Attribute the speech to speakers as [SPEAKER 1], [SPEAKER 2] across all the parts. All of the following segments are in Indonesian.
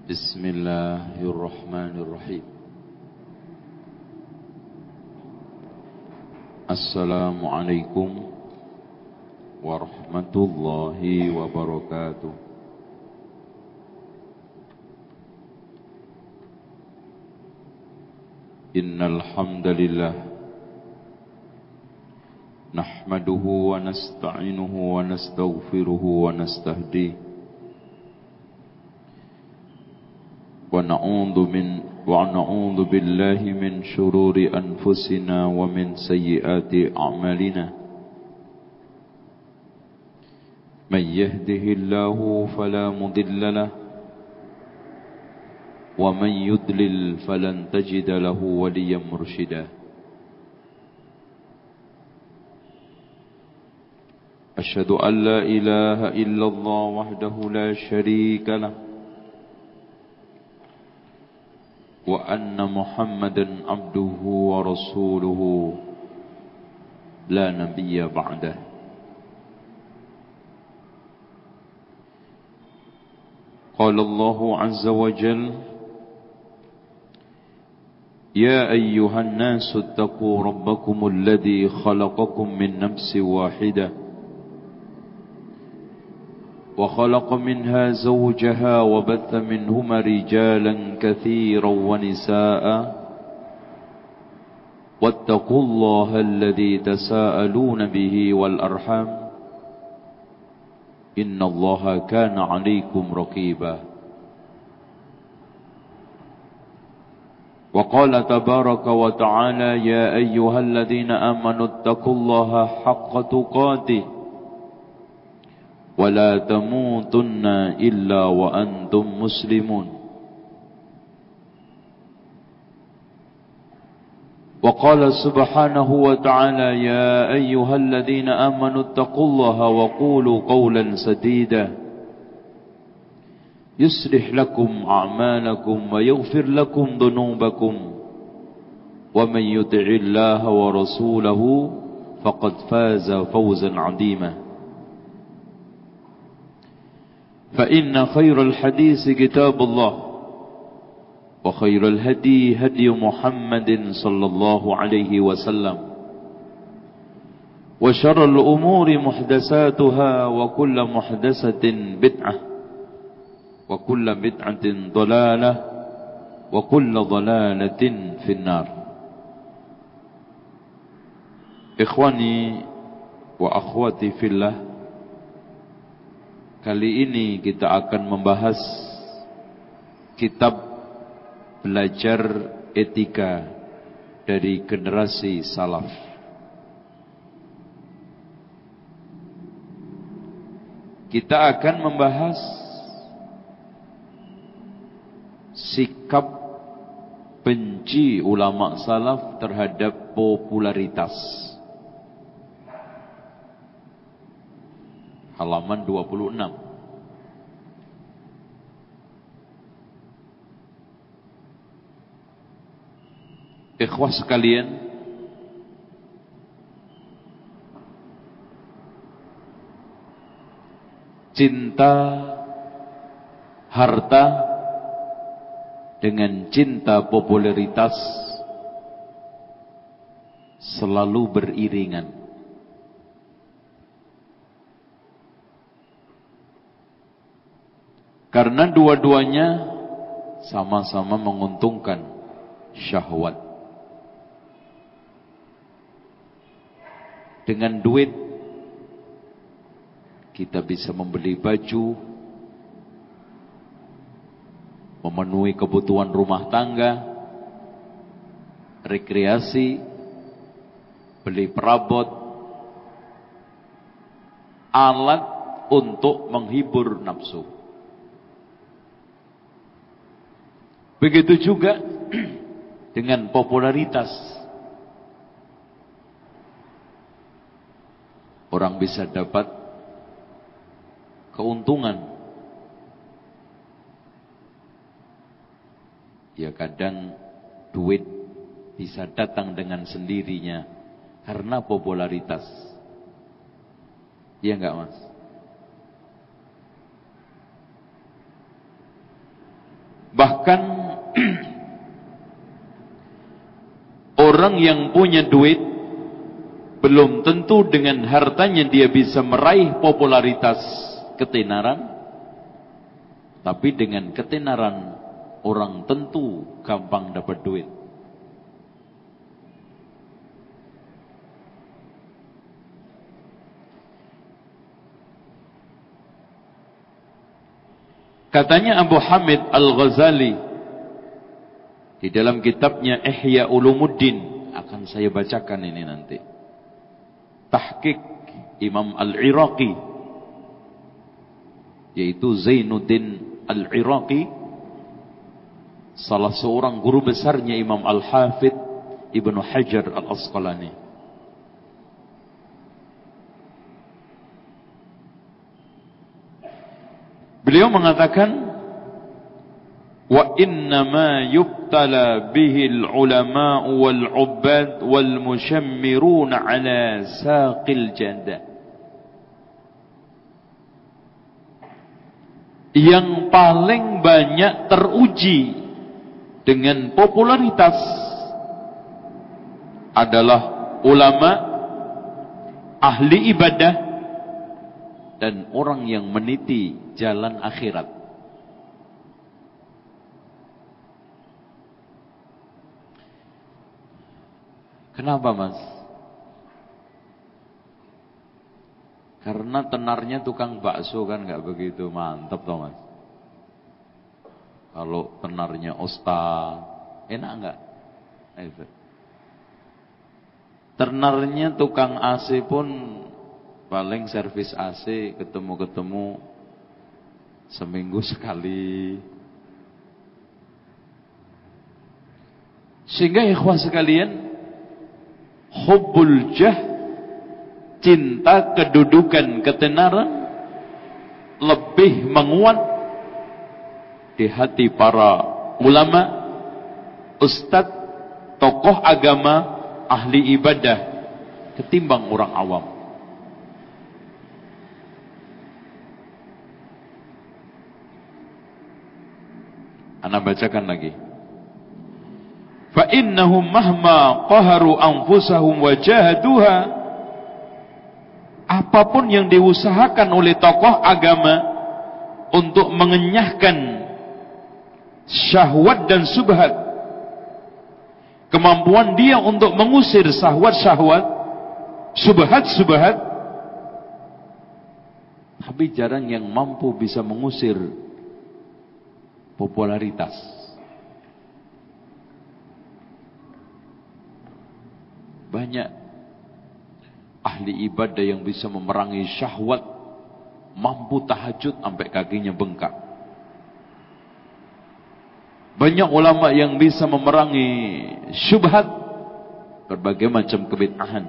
[SPEAKER 1] Bismillahirrahmanirrahim. Assalamualaikum warahmatullahi wabarakatuh. Innal hamdalillah nahmaduhu wa nasta'inuhu wa nastaghfiruhu wa nastahdihi ونعوذ بالله من شرور أنفسنا ومن سيئات أعمالنا من يهده الله فلا مضل له ومن يضلل فلن تجد له وليا مرشدا أشهد أن لا إله إلا الله وحده لا شريك له وأن محمدا عبده ورسوله لا نبي بعده قال الله عز وجل يا أيها الناس اتقوا ربكم الذي خلقكم من نفس واحدة وخلق منها زوجها وبث منهما رجالا كثيرا ونساء واتقوا الله الذي تساءلون به والأرحام إن الله كان عليكم رقيبا وقال تبارك وتعالى يا أيها الذين آمنوا اتقوا الله حق تقاته ولا تموتن إلا وأنتم مسلمون وقال سبحانه وتعالى يا أيها الذين آمنوا اتقوا الله وقولوا قولا سديدا يصلح لكم أعمالكم ويغفر لكم ذنوبكم ومن يطع الله ورسوله فقد فاز فوزا عظيما فإن خير الحديث كتاب الله وخير الهدي هدي محمد صلى الله عليه وسلم وشر الأمور محدثاتها وكل محدثة بدعة وكل بدعة ضلالة وكل ضلالة في النار إخواني وأخواتي في الله. Kali ini kita akan membahas kitab belajar etika dari generasi salaf. Kita akan membahas sikap benci ulama salaf terhadap popularitas. Halaman 26. Ikhwah sekalian, cinta harta dengan cinta popularitas selalu beriringan. Karena dua-duanya sama-sama menguntungkan syahwat. Dengan duit kita bisa membeli baju, memenuhi kebutuhan rumah tangga, rekreasi, beli perabot, alat untuk menghibur nafsu. Begitu juga dengan popularitas. Orang bisa dapat keuntungan. Ya kadang duit bisa datang dengan sendirinya karena popularitas. Iya enggak, Mas? Bahkan orang yang punya duit belum tentu dengan hartanya dia bisa meraih popularitas ketenaran, tapi dengan ketenaran orang tentu gampang dapat duit. Katanya Abu Hamid Al-Ghazali di dalam kitabnya Ihya Ulumuddin, akan saya bacakan ini nanti. Tahqiq Imam Al-Iraqi, yaitu Zainuddin Al-Iraqi, salah seorang guru besarnya Imam Al-Hafidh Ibnu Hajar Al-Asqalani. Beliau mengatakan, wa innama yubtala bihil ulama wal ubbad wal mushammirun ala saqil janda. Yang paling banyak teruji dengan popularitas adalah ulama, ahli ibadah, dan orang yang meniti jalan akhirat. Kenapa, Mas? Karena tenarnya tukang bakso kan nggak begitu mantap toh, Mas. Kalau tenarnya ustaz, enak nggak? Tenarnya tukang AC pun paling servis AC ketemu-ketemu seminggu sekali. Sehingga ikhwah sekalian, hubbul jah, cinta kedudukan ketenaran lebih menguat di hati para ulama, ustadz, tokoh agama, ahli ibadah ketimbang orang awam. Ana bacakan lagi. Fa innahum mahma qaharu anfusahum wa jahaduha, apapun yang diusahakan oleh tokoh agama untuk mengenyahkan syahwat dan subhat, kemampuan dia untuk mengusir syahwat-syahwat, subhat-subhat, tapi jarang yang mampu bisa mengusir popularitas. Banyak ahli ibadah yang bisa memerangi syahwat, mampu tahajud sampai kakinya bengkak. Banyak ulama yang bisa memerangi syubhat, berbagai macam kebid'ahan,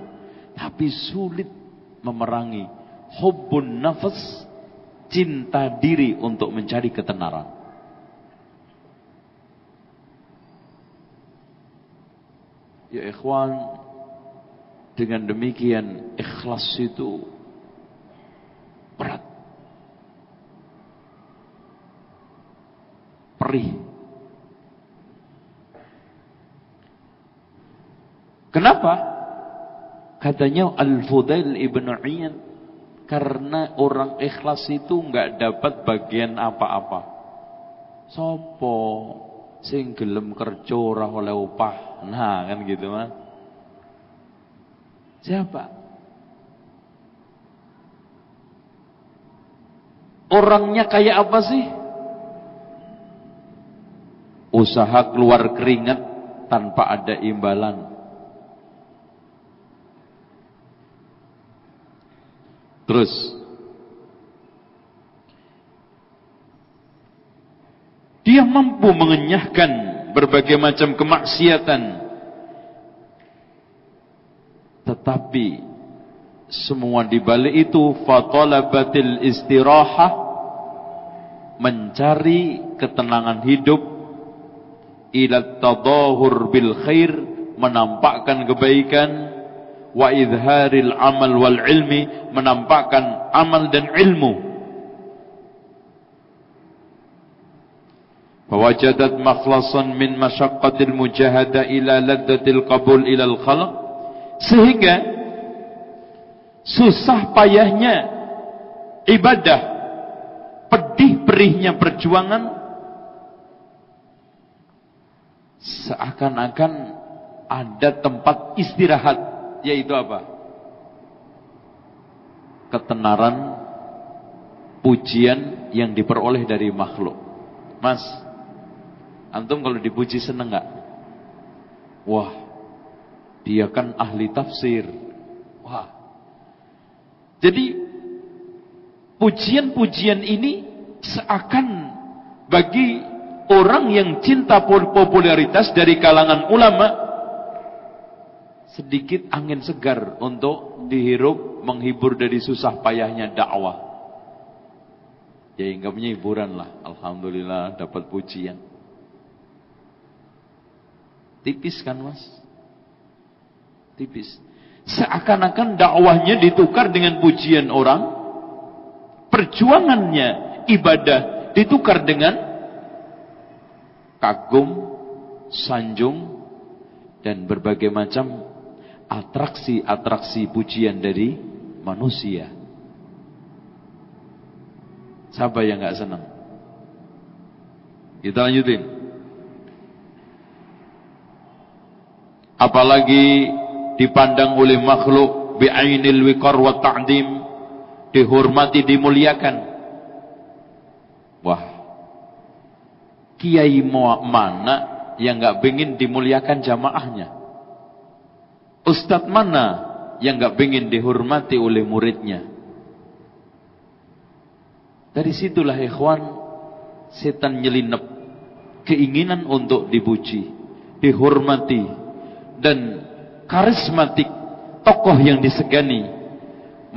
[SPEAKER 1] tapi sulit memerangi hubbun nafas, cinta diri untuk mencari ketenaran. Ya ikhwan, dengan demikian ikhlas itu berat, perih. Kenapa? Katanya Al-Fudail Ibn Iyad, karena orang ikhlas itu enggak dapat bagian apa-apa. Sopo sing gelem kerja ora oleh upah. Nah, kan gitu, Mas. Siapa? Orangnya kayak apa sih? Usaha keluar keringat tanpa ada imbalan. Terus dia mampu mengenyahkan berbagai macam kemaksiatan, tetapi semua dibalik itu fatalabatil istirahah, mencari ketenangan hidup, ila tadahur bil khair, menampakkan kebaikan, wa idharil amal wal ilmi, menampakkan amal dan ilmu. fawajadat makhlasan min masyaqqatil mujahada ila ladzatil qabul ilal khalq, sehingga susah payahnya ibadah, pedih perihnya perjuangan, seakan-akan ada tempat istirahat, yaitu apa? Ketenaran, pujian yang diperoleh dari makhluk. Mas, antum kalau dipuji seneng gak? Wah, dia kan ahli tafsir. Wah. Jadi pujian-pujian ini seakan bagi orang yang cinta popularitas dari kalangan ulama sedikit angin segar untuk dihirup, menghibur dari susah payahnya dakwah. Ya ingatnya hiburan lah. Alhamdulillah dapat pujian. Tipis kan mas? Tipis. Seakan-akan dakwahnya ditukar dengan pujian orang, perjuangannya ibadah ditukar dengan kagum, sanjung, dan berbagai macam atraksi-atraksi pujian dari manusia. Siapa yang gak senang? Kita lanjutin. Apalagi dipandang oleh makhluk bi'ainil wiqar wa ta'dim, dihormati, dimuliakan. Wah, kiai mana yang gak pengen dimuliakan jamaahnya? Ustadz mana yang gak pengen dihormati oleh muridnya? Dari situlah ikhwan, setan nyelinap keinginan untuk dipuji, dihormati, dan karismatik, tokoh yang disegani,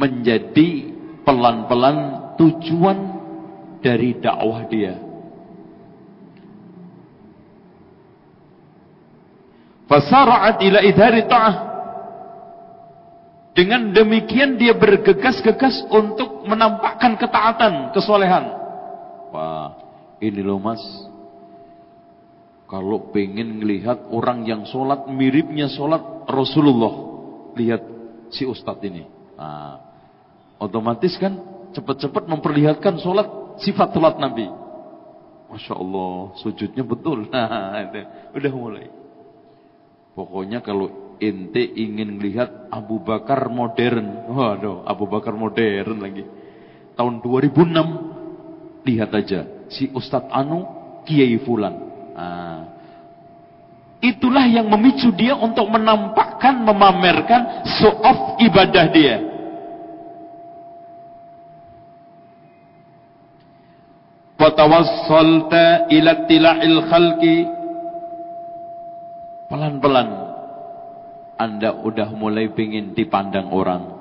[SPEAKER 1] menjadi pelan-pelan tujuan dari dakwah dia. Fasara'at ila idhari ta'ah. Dengan demikian dia bergegas-gegas untuk menampakkan ketaatan, kesolehan. Wah, ini loh mas, kalau pengen melihat orang yang sholat miripnya sholat Rasulullah, lihat si ustadz ini. Nah, otomatis kan cepat-cepat memperlihatkan sholat, sifat sholat Nabi. Masya Allah, sujudnya betul. Nah, itu udah mulai. Pokoknya kalau ente ingin melihat Abu Bakar modern, waduh, Abu Bakar modern lagi. Tahun 2006, lihat aja si Ustadz Anu, Kiai Fulan. Nah, itulah yang memicu dia untuk menampakkan, memamerkan show off ibadah dia. Wa tawassalta ila tila'il khalqi, pelan-pelan Anda udah mulai pengen dipandang orang.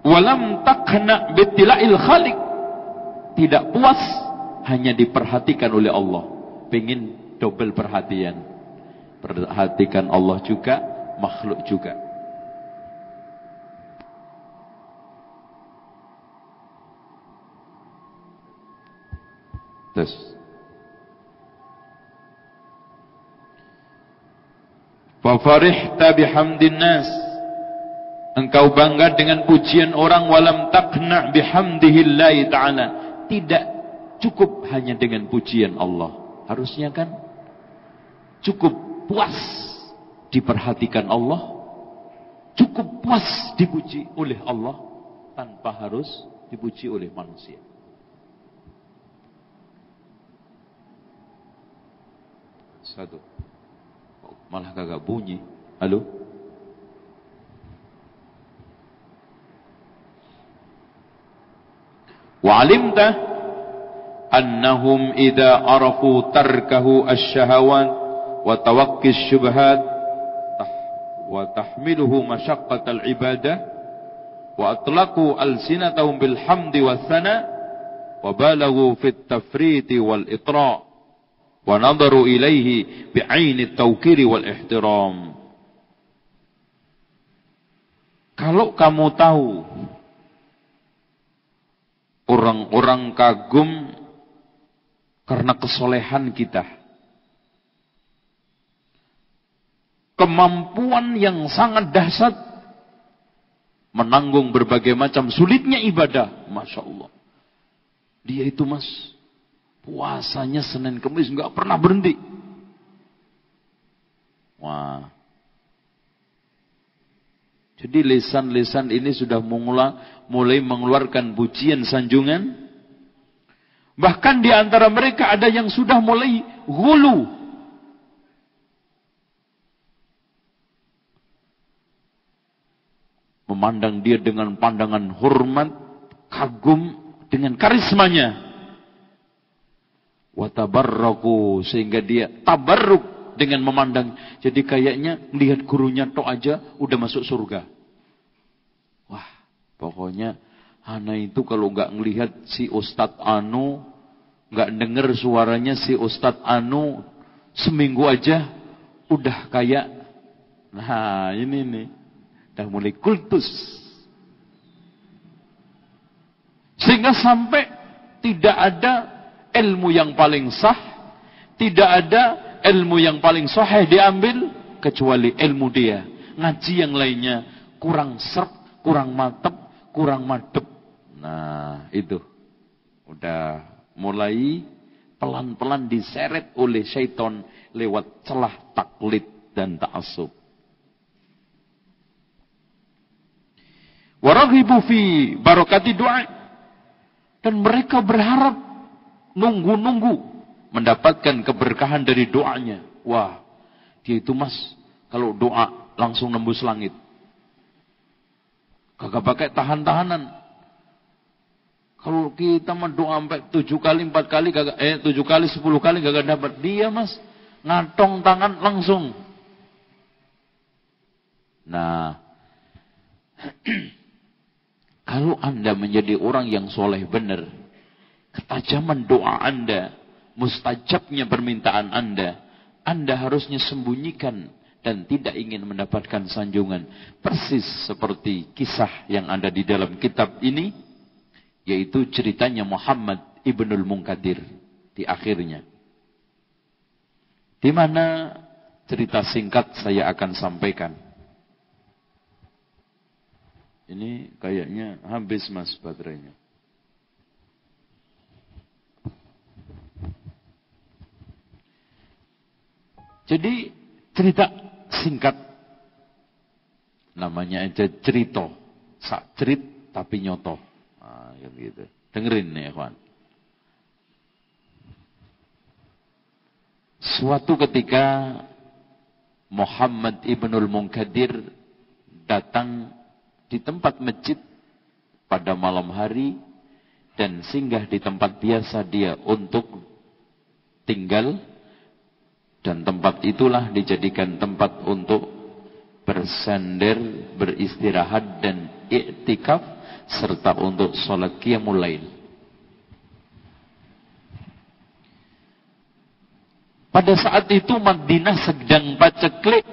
[SPEAKER 1] Walam taqna bitila'il khaliq, tidak puas hanya diperhatikan oleh Allah, pengen double perhatian. Perhatikan Allah juga, makhluk juga. Terus wa farihta bihamdin nas, engkau bangga dengan pujian orang. Walam taqna bihamdihillahi ta'ala, tidak cukup hanya dengan pujian Allah. Harusnya kan cukup puas diperhatikan Allah, cukup puas dipuji oleh Allah, tanpa harus dipuji oleh manusia. Satu, malah kagak bunyi. Halo? Wa alimta annahum idza arafu tarkahu asy-syahawat wa tawaqqi asy-syubhat wa tahmiluhu masyaqqatal ibadah wa atlaqu alsinatahum bil hamdi was sana wa balaghu fit tafriti wal itra' wa nadaru ilaihi bi'aini at-tawqir wal ihtiram. Kalau kamu tahu orang-orang kagum karena kesolehan kita. Kemampuan yang sangat dahsyat menanggung berbagai macam sulitnya ibadah. Masya Allah. Dia itu mas, puasanya Senin Kemis nggak pernah berhenti. Wah. Jadi lisan-lisan ini sudah mulai mengeluarkan pujian sanjungan. Bahkan di antara mereka ada yang sudah mulai ghulu. Memandang dia dengan pandangan hormat, kagum dengan karismanya. Wa tabarraku, sehingga dia tabarruk dengan memandang. Jadi kayaknya melihat gurunya tok aja udah masuk surga. Wah, pokoknya ana itu kalau nggak ngelihat si Ustadz Anu, nggak denger suaranya si Ustadz Anu, seminggu aja udah kayak, nah ini nih, udah mulai kultus. Sehingga sampai tidak ada ilmu yang paling sah, tidak ada ilmu yang paling sahih diambil, kecuali ilmu dia. Ngaji yang lainnya kurang serp, kurang mantep, kurang madep. Nah itu udah mulai pelan-pelan diseret oleh syaitan lewat celah taklid dan ta'assub. Waraghibu fi barakati doa, dan mereka berharap nunggu-nunggu mendapatkan keberkahan dari doanya. Wah, dia itu mas, kalau doa langsung nembus langit. Kagak pakai tahan-tahanan. Kalau kita mendoa sampai 7 kali, 4 kali, 7 kali, 10 kali gak dapat. Dia mas, ngatong tangan langsung. Nah, kalau Anda menjadi orang yang soleh benar, ketajaman doa Anda, mustajabnya permintaan Anda harusnya sembunyikan dan tidak ingin mendapatkan sanjungan. Persis seperti kisah yang ada di dalam kitab ini, yaitu ceritanya Muhammad Ibnul Munkadir di akhirnya. Di mana cerita singkat saya akan sampaikan. Ini kayaknya habis mas baterainya. Jadi cerita singkat, namanya aja cerita, sak cerit tapi nyoto. Nah, gitu. Dengerin nih, kawan. Suatu ketika Muhammad Ibnul Munkadir datang di tempat masjid pada malam hari dan singgah di tempat biasa dia untuk tinggal, dan tempat itulah dijadikan tempat untuk bersandar, beristirahat dan iktikaf serta untuk sholat qiyamul lail. Pada saat itu Madinah sedang paceklik,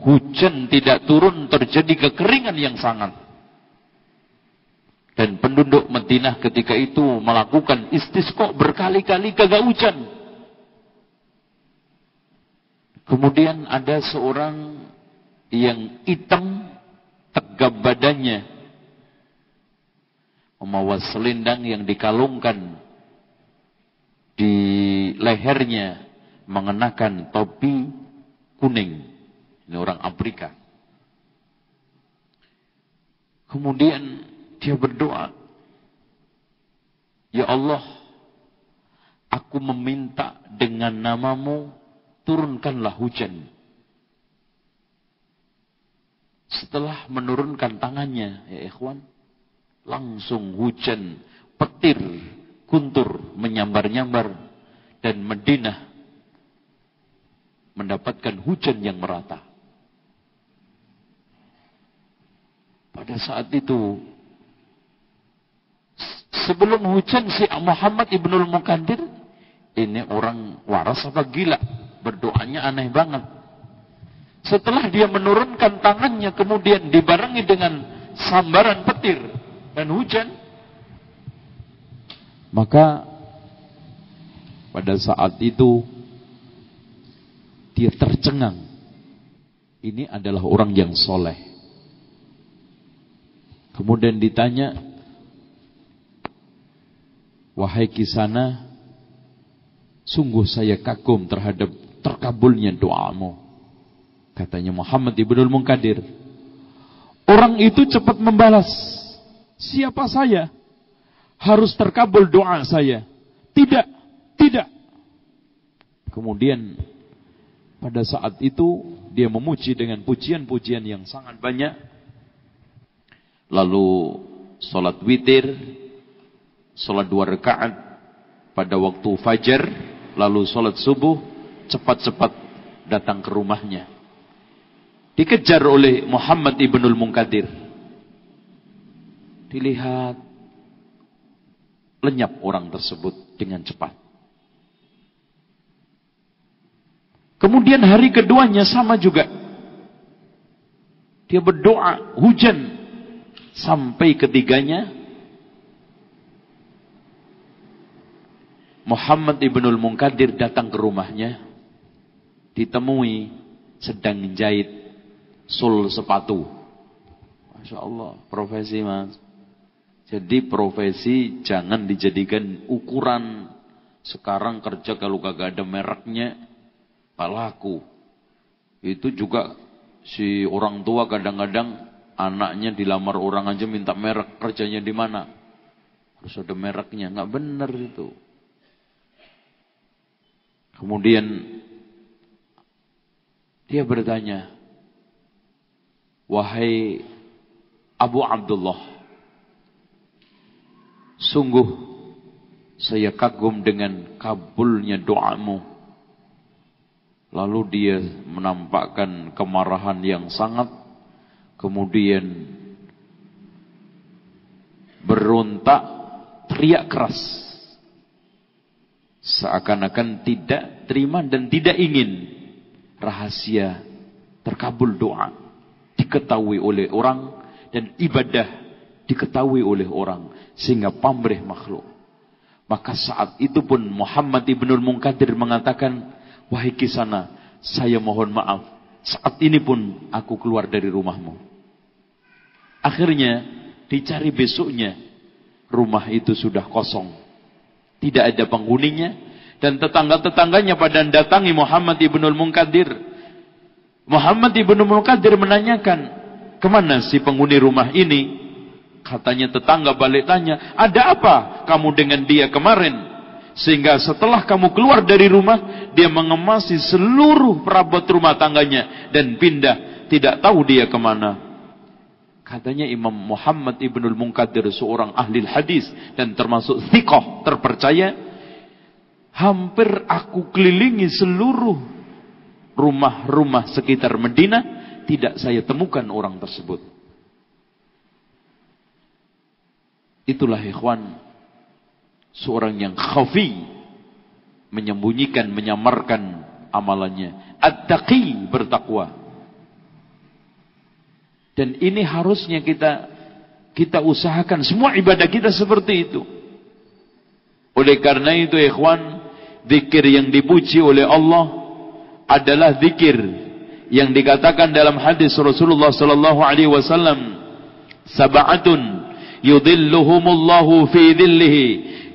[SPEAKER 1] hujan tidak turun, terjadi kekeringan yang sangat. Dan penduduk Madinah ketika itu melakukan istisqa berkali-kali kagak hujan. Kemudian ada seorang yang hitam tegap badannya, membawa selendang yang dikalungkan di lehernya, mengenakan topi kuning. Ini orang Afrika. Kemudian dia berdoa, ya Allah, aku meminta dengan namamu, turunkanlah hujan. Setelah menurunkan tangannya, ya ikhwan, langsung hujan, petir, guntur, menyambar-nyambar, dan Madinah mendapatkan hujan yang merata. Pada saat itu, sebelum hujan, si Muhammad Ibnul Munkadir, ini orang waras apa gila? Berdoanya aneh banget. Setelah dia menurunkan tangannya, kemudian dibarengi dengan sambaran petir dan hujan, maka Pada saat itu dia tercengang. Ini adalah orang yang soleh. Kemudian ditanya, wahai Kisana, sungguh saya kagum terhadap terkabulnya doamu. Katanya Muhammad ibnul Munkadir, orang itu cepat membalas, siapa saya? Harus terkabul doa saya? Tidak, tidak. Kemudian pada saat itu dia memuji dengan pujian-pujian yang sangat banyak. Lalu sholat witir, sholat 2 rakaat pada waktu fajar, lalu sholat subuh, cepat-cepat datang ke rumahnya. Dikejar oleh Muhammad ibnul Munkadir. Dilihat, lenyap orang tersebut dengan cepat. Kemudian hari keduanya sama juga. Dia berdoa, hujan. Sampai ketiganya, Muhammad ibnul Munkadir datang ke rumahnya. Ditemui sedang jahit sul sepatu. Masya Allah, profesi mas. Jadi profesi jangan dijadikan ukuran. Sekarang kerja kalau kagak ada mereknya, tak laku. Itu juga si orang tua kadang-kadang anaknya dilamar orang aja minta merek, kerjanya di mana? Harus ada mereknya, nggak benar itu. Kemudian dia bertanya, wahai Abu Abdullah, sungguh saya kagum dengan kabulnya doamu. Lalu dia menampakkan kemarahan yang sangat, kemudian berontak, teriak keras, seakan-akan tidak terima dan tidak ingin rahasia terkabul doa diketahui oleh orang dan ibadah diketahui oleh orang, sehingga pamrih makhluk. Maka saat itu pun Muhammad ibnul Munkadir mengatakan, wahai Kisana, saya mohon maaf, saat ini pun aku keluar dari rumahmu. Akhirnya dicari besoknya, rumah itu sudah kosong, tidak ada penghuninya, dan tetangga-tetangganya pada datangi Muhammad ibnul Munkadir. Muhammad ibnul Munkadir menanyakan, kemana si penghuni rumah ini? Katanya tetangga balik tanya, ada apa kamu dengan dia kemarin? Sehingga setelah kamu keluar dari rumah, dia mengemasi seluruh perabot rumah tangganya dan pindah, tidak tahu dia kemana. Katanya Imam Muhammad ibnul Munkadir, seorang ahli hadis dan termasuk thiqah, terpercaya. Hampir aku kelilingi seluruh rumah-rumah sekitar Medina, tidak saya temukan orang tersebut. Itulah ikhwan, seorang yang khafi, menyembunyikan, menyamarkan amalannya. At-taqi, bertakwa. Dan ini harusnya kita usahakan semua ibadah kita seperti itu. Oleh karena itu ikhwan, zikir yang dipuji oleh Allah adalah zikir yang dikatakan dalam hadis Rasulullah sallallahu alaihi wasallam, sab'atun yudhilluhumullahu fi dhillihi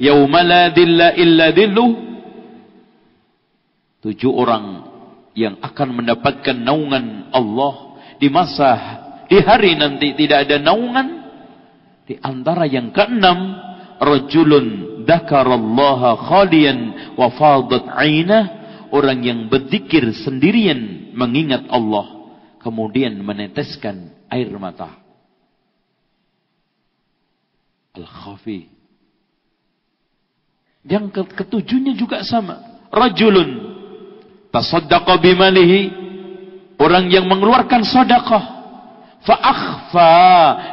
[SPEAKER 1] yauma la dhilla illa dhilluh. 7 orang yang akan mendapatkan naungan Allah di hari nanti tidak ada naungan. Di antara yang ke-6, rajulun dzakarallaha khaliyan wa fadat 'ainah, orang yang berzikir sendirian mengingat Allah kemudian meneteskan air mata. Al-khafi. Yang ketujuhnya juga sama, rajulun tasaddaqa bimalihi, orang yang mengeluarkan sedekah, fa akhfa,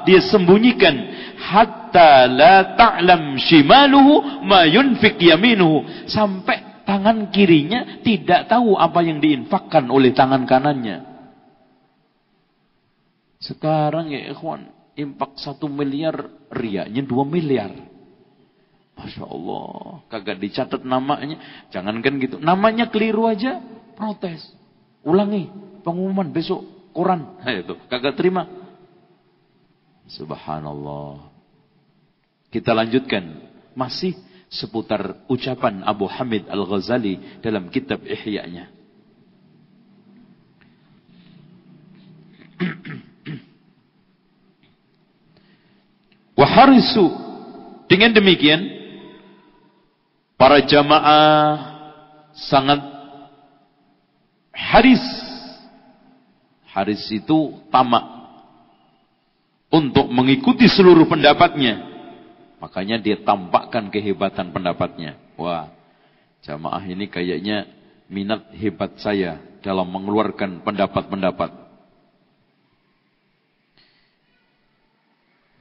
[SPEAKER 1] dia sembunyikan, hatta la ta'lam shimaluhu ma yunfiq yaminuhu, sampai tangan kirinya tidak tahu apa yang diinfakkan oleh tangan kanannya. Sekarang ya ikhwan, infak 1 miliar, riaknya 2 miliar. Masya Allah, kagak dicatat namanya. Jangankan gitu, namanya keliru aja, protes. Ulangi, pengumuman besok, koran. Itu, kagak terima. Subhanallah. Kita lanjutkan. Masih seputar ucapan Abu Hamid Al-Ghazali dalam kitab Ihya-nya. Waharisu, dengan demikian para jamaah sangat haris. Haris itu tamak untuk mengikuti seluruh pendapatnya. Makanya dia tampakkan kehebatan pendapatnya. Wah, jamaah ini kayaknya minat hebat saya dalam mengeluarkan pendapat-pendapat.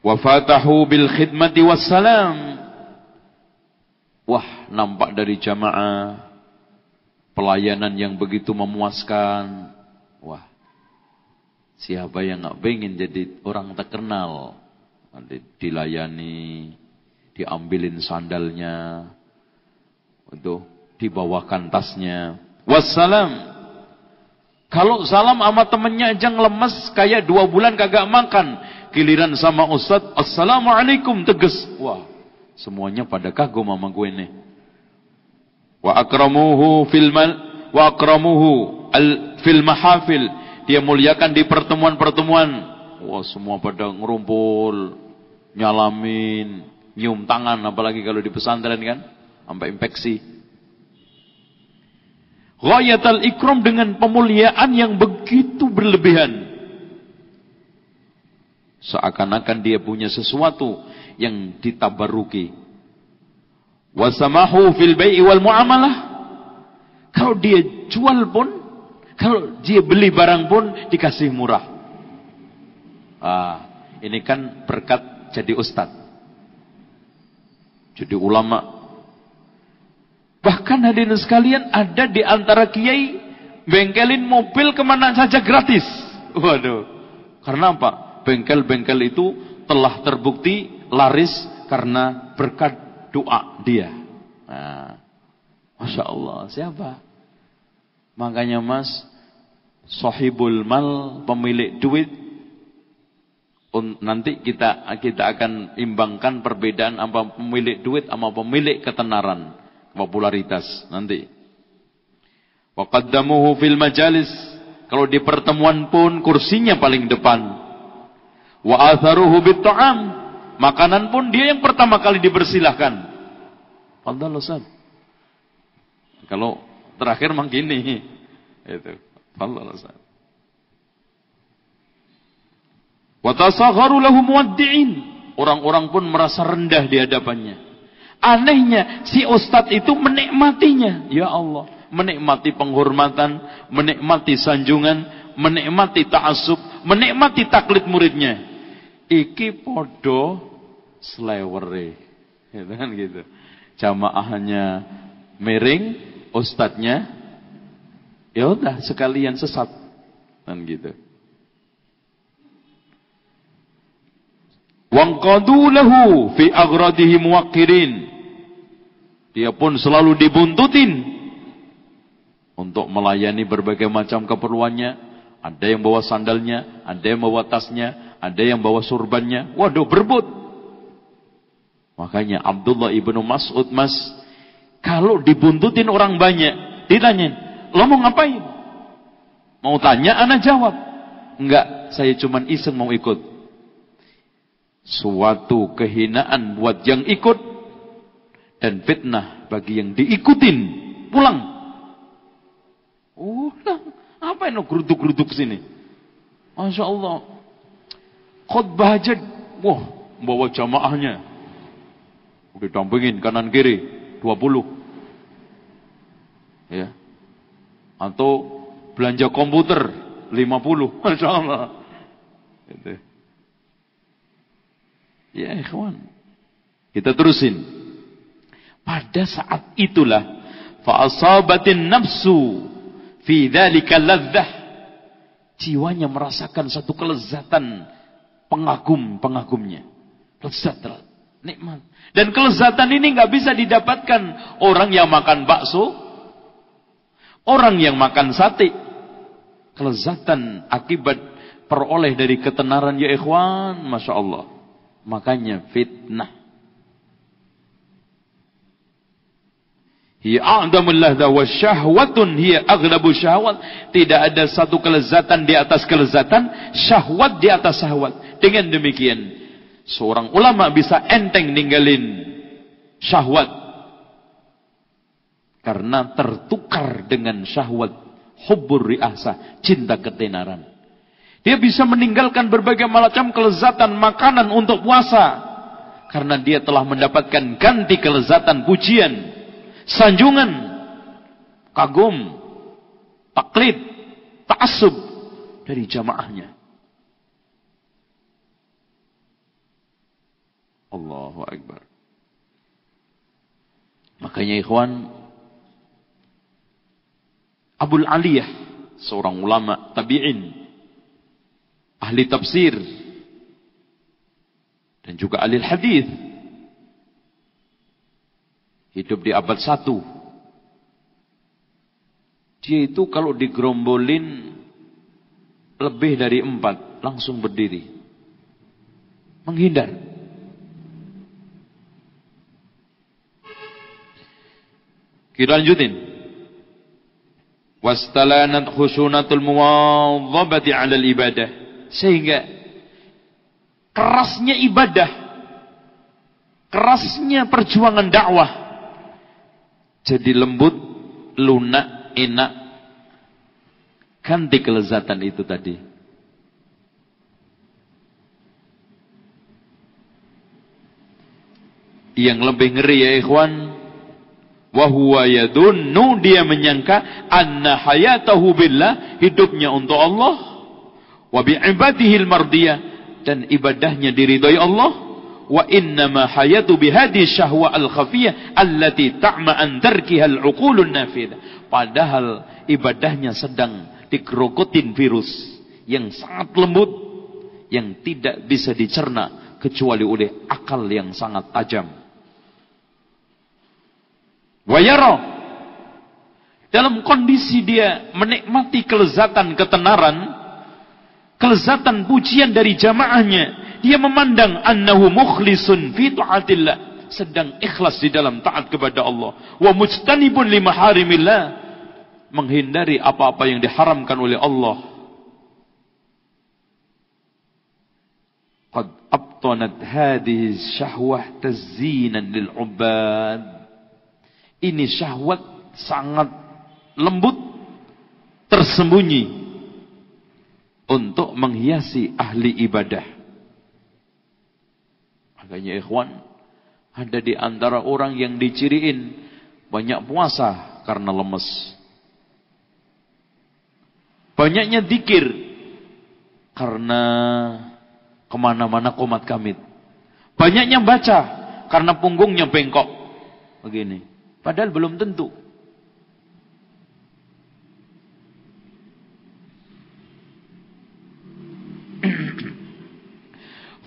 [SPEAKER 1] Wafatahu bil khidmati wassalam. Wah, nampak dari jamaah pelayanan yang begitu memuaskan. Wah, siapa yang gak pengen jadi orang terkenal? Dilayani, diambilin sandalnya, untuk dibawakan tasnya. Wassalam. Kalau salam sama temennya aja lemes kayak 2 bulan kagak makan. Giliran sama Ustadz, assalamualaikum, tegas. Wah, semuanya pada kagum sama gue nih. Wa akramuhu fil mahafil. Dia muliakan di pertemuan-pertemuan. Wah, semua pada ngerumpul, nyalamin, nyium tangan, apalagi kalau di pesantren kan, sampai infeksi. Ghayatul ikram, dengan pemuliaan yang begitu berlebihan. Seakan-akan dia punya sesuatu yang ditabaruki. Wasamahu fil bai'i wal muamalah. Kalau dia jual pun, kalau dia beli barang pun dikasih murah. Ini kan berkat jadi ustadz, jadi ulama. Bahkan hadirin sekalian, ada di antara kiai bengkelin mobil kemana saja gratis. Waduh, karena apa? Bengkel-bengkel itu telah terbukti laris karena berkat doa dia. Nah, Masya Allah, siapa? Makanya mas, sahibul mal, pemilik duit. Nanti kita akan imbangkan perbedaan apa pemilik duit sama pemilik ketenaran, popularitas nanti. Wa qaddamuhu fil majalis, kalau di pertemuan pun kursinya paling depan. Wa atharuhu bit ta'am, makanan pun dia yang pertama kali dipersilahkan. Fadhal Ustaz. Kalau terakhir mang gini. Itu. Fadhal Ustaz. Wa tasagharu lahu muwaddi'in. Orang-orang pun merasa rendah di hadapannya. Anehnya si ustadz itu menikmatinya. Ya Allah, menikmati penghormatan, menikmati sanjungan, menikmati ta'assub, menikmati taklid muridnya. Iki podo slewere. Gitu kan gitu. Jamaahnya miring, ustadznya ya udah sekalian sesat. Kan gitu. Wangqadu lahu fi aghradihi muwaqqirin. Dia pun selalu dibuntutin untuk melayani berbagai macam keperluannya. Ada yang bawa sandalnya, ada yang bawa tasnya, ada yang bawa surbannya. Waduh, berebut. Makanya Abdullah ibnu Mas'ud, mas, kalau dibuntutin orang banyak, ditanyain, lo mau ngapain? Mau tanya, ana jawab. Enggak, saya cuman iseng mau ikut. Suatu kehinaan buat yang ikut dan fitnah bagi yang diikutin. Pulang. Apa yang geruduk-geruduk sini? Masya Allah. Khutbah aja, wah, bawa jamaahnya. Udah dampingin kanan kiri 20. Ya. Atau belanja komputer 50. Masya Allah. Itu. Ya ikhwan, kita terusin. Pada saat itulah fa'asabatin nafsu fi dzalika ladzah, jiwanya merasakan satu kelezatan pengagumnya. Lezat. Nikmat. Dan kelezatan ini nggak bisa didapatkan orang yang makan bakso, orang yang makan sate. Kelezatan akibat peroleh dari ketenaran ya ikhwan, Masya Allah. Makanya fitnah. Hiya a'damul ladha wa syahwatun hiya aghlabu syahwat. Tidak ada satu kelezatan di atas kelezatan, syahwat di atas syahwat. Dengan demikian, seorang ulama bisa enteng ninggalin syahwat karena tertukar dengan syahwat hubbur ri'asa, cinta ketenaran. Dia bisa meninggalkan berbagai macam kelezatan makanan untuk puasa karena dia telah mendapatkan ganti kelezatan pujian, sanjungan, kagum, taklid, ta'assub dari jamaahnya. Allahu Akbar. Makanya ikhwan, Abul Aliyah, seorang ulama tabi'in, ahli tafsir, dan juga ahli hadis, hidup di abad 1. Dia itu kalau digerombolin lebih dari 4, langsung berdiri, menghindar. Kita lanjutin. Wastalanat khusunatul muwadhabati 'ala al-ibadah. Sehingga kerasnya ibadah, kerasnya perjuangan dakwah jadi lembut, lunak, enak. Ganti kelezatan itu tadi. Yang lebih ngeri ya ikhwan, wa huwa yadunnu, dia menyangka anna hayatahu billah, hidupnya untuk Allah, wa bi ibadihil mardiyah, dan ibadahnya diridhai Allah, wa innama hayatu bihadi syahwa al-khafiyah allati ta'ma an tarkiha al-uqulun nafidah. Padahal ibadahnya sedang dikerokotin virus yang sangat lembut, yang tidak bisa dicerna kecuali oleh akal yang sangat tajam. Wayara, dalam kondisi dia menikmati kelezatan ketenaran, kelezatan pujian dari jamaahnya, dia memandang annahu mukhlisun fi ta'atillah, sedang ikhlas di dalam taat kepada Allah, wa mujtanibun li maharimillah, menghindari apa-apa yang diharamkan oleh Allah. Qad abtanat hadhihi syahwah tazyinan lil ubad. Ini syahwat sangat lembut, tersembunyi untuk menghiasi ahli ibadah. Makanya ikhwan, ada di antara orang yang diciriin banyak puasa karena lemes, banyaknya dzikir karena kemana-mana qomat kamit, banyaknya baca karena punggungnya bengkok begini. Padahal belum tentu.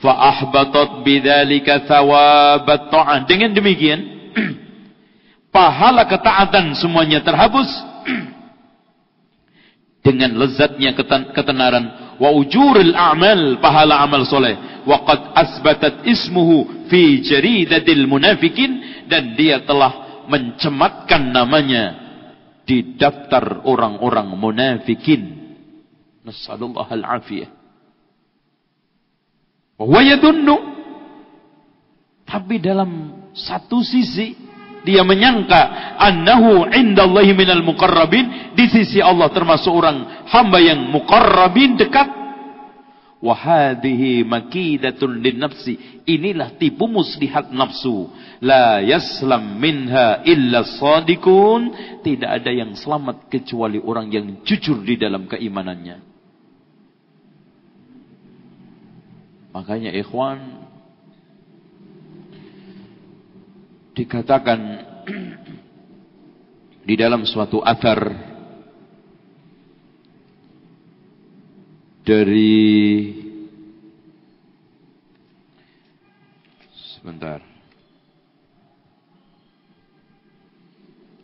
[SPEAKER 1] Fa ahbatat bidzalika thawabat ta'ah. Dengan demikian pahala ketaatan semuanya terhapus dengan lezatnya ketenaran, wa ujurul a'mal, pahala amal soleh, wa qad asbatat ismuhu fi jaridatil munafikin, dan dia telah mencematkan namanya di daftar orang-orang munafikin. Nasallallahu al-afiyah. Wa yadunnu, tapi dalam satu sisi dia menyangka annahu indallahi minal muqarrabin, di sisi Allah termasuk orang hamba yang muqarrabin, dekat. Wa hadhihi makidatun linnafsi, inilah tipu muslihat nafsu. La yaslam minha illa shadiqun, tidak ada yang selamat kecuali orang yang jujur di dalam keimanannya. Makanya ikhwan, dikatakan di dalam suatu athar dari Sebentar.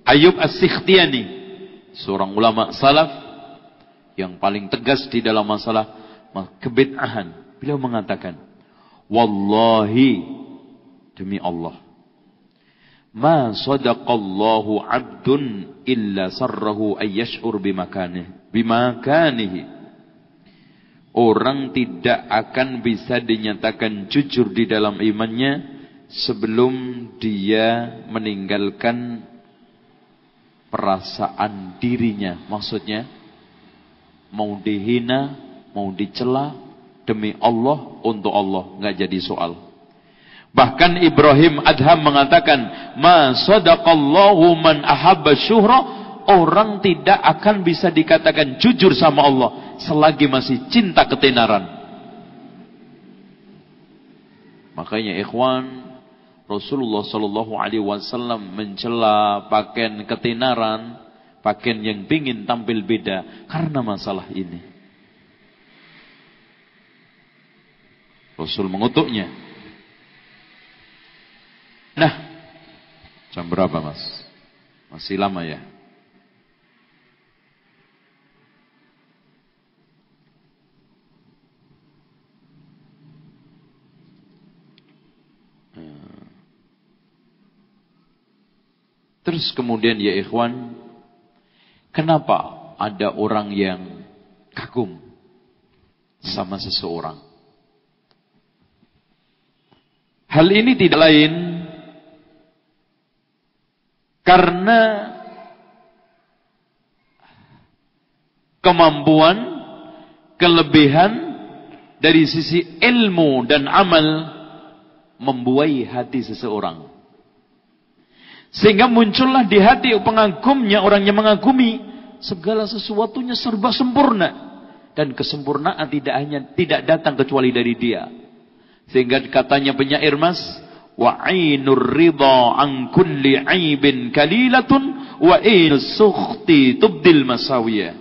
[SPEAKER 1] Ayyub As-Sikhtiyani, seorang ulama salaf yang paling tegas di dalam masalah kebid'ahan. Beliau mengatakan, wallahi, demi Allah, ma sadaqallahu 'abdun illa sarrahu ayyash'ur bimakanihi. Orang tidak akan bisa dinyatakan jujur di dalam imannya sebelum dia meninggalkan perasaan dirinya. Maksudnya, mau dihina, mau dicela, demi Allah, untuk Allah, nggak jadi soal. Bahkan Ibrahim Adham mengatakan, ma sadaqallahu man ahabba syuhra, orang tidak akan bisa dikatakan jujur sama Allah selagi masih cinta ketenaran. Makanya ikhwan, Rasulullah sallallahu alaihi wasallam mencela pakaian ketenaran, pakaian yang pingin tampil beda karena masalah ini. Rasul mengutuknya. Nah, jam berapa Mas? Masih lama ya? Terus kemudian ya ikhwan, kenapa ada orang yang kagum sama seseorang? Hal ini tidak lain karena kemampuan, kelebihan dari sisi ilmu dan amal membuai hati seseorang. Sehingga muncullah di hati pengagumnya, orang yang mengagumi, segala sesuatunya serba sempurna. Dan kesempurnaan tidak datang kecuali dari dia. Sehingga katanya penyair Mas, wa ainur ridha an kulli aibin kalilatun wa ainus sukhti tubdil masawiyah.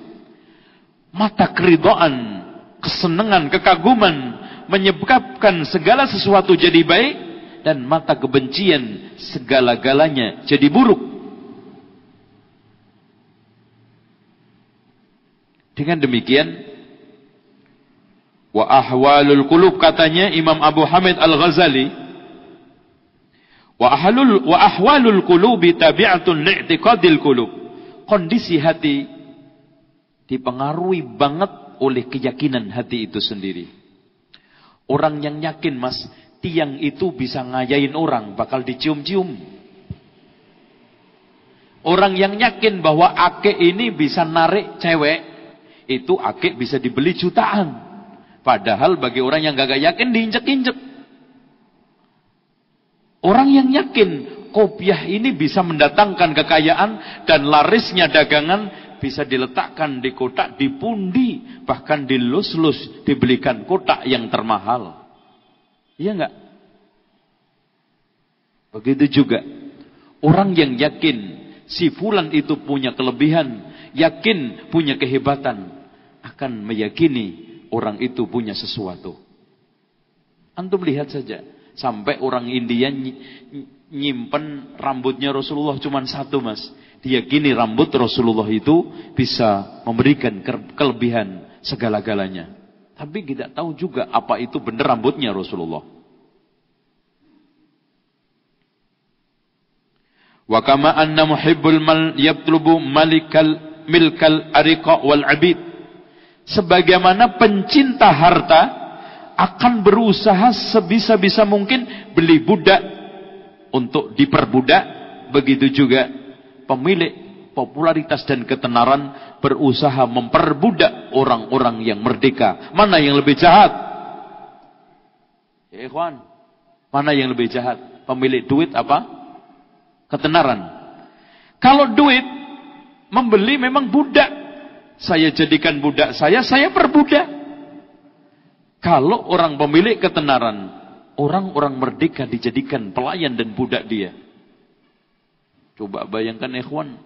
[SPEAKER 1] Mata keridhaan, kesenangan, kekaguman menyebabkan segala sesuatu jadi baik, dan mata kebencian segala-galanya jadi buruk. Dengan demikian, wa ahwalul qulub, katanya Imam Abu Hamid Al-Ghazali, wa ahwalul qulubi tabi'atun li'tiqadil qulub. Kondisi hati dipengaruhi banget oleh keyakinan hati itu sendiri. Orang yang yakin Mas, tiang itu bisa ngayain orang, bakal dicium-cium. Orang yang yakin bahwa akik ini bisa narik cewek, itu akik bisa dibeli jutaan. Padahal bagi orang yang gak yakin diinjek-injek. Orang yang yakin kopiah ini bisa mendatangkan kekayaan dan larisnya dagangan bisa diletakkan di kotak, dipundi, bahkan dilus-lus, dibelikan kotak yang termahal. Iya enggak? Begitu juga orang yang yakin si fulan itu punya kelebihan, yakin punya kehebatan, akan meyakini orang itu punya sesuatu. Antum lihat saja, sampai orang India nyimpen rambutnya Rasulullah cuma satu Mas. Diyakini rambut Rasulullah itu bisa memberikan kelebihan segala-galanya. Tapi tidak tahu juga apa itu benar rambutnya Rasulullah. Wa kama anna muhibbul mal yatlubu milkal ariqa wal abid. Sebagaimana pencinta harta akan berusaha sebisa-bisa mungkin beli budak untuk diperbudak, begitu juga pemilik popularitas dan ketenaran berusaha memperbudak orang-orang yang merdeka. Mana yang lebih jahat? Ya ikhwan, mana yang lebih jahat? Pemilik duit apa? Ketenaran. Kalau duit membeli memang budak, saya jadikan budak saya perbudak. Kalau orang pemilik ketenaran, orang-orang merdeka dijadikan pelayan dan budak dia. Coba bayangkan ikhwan,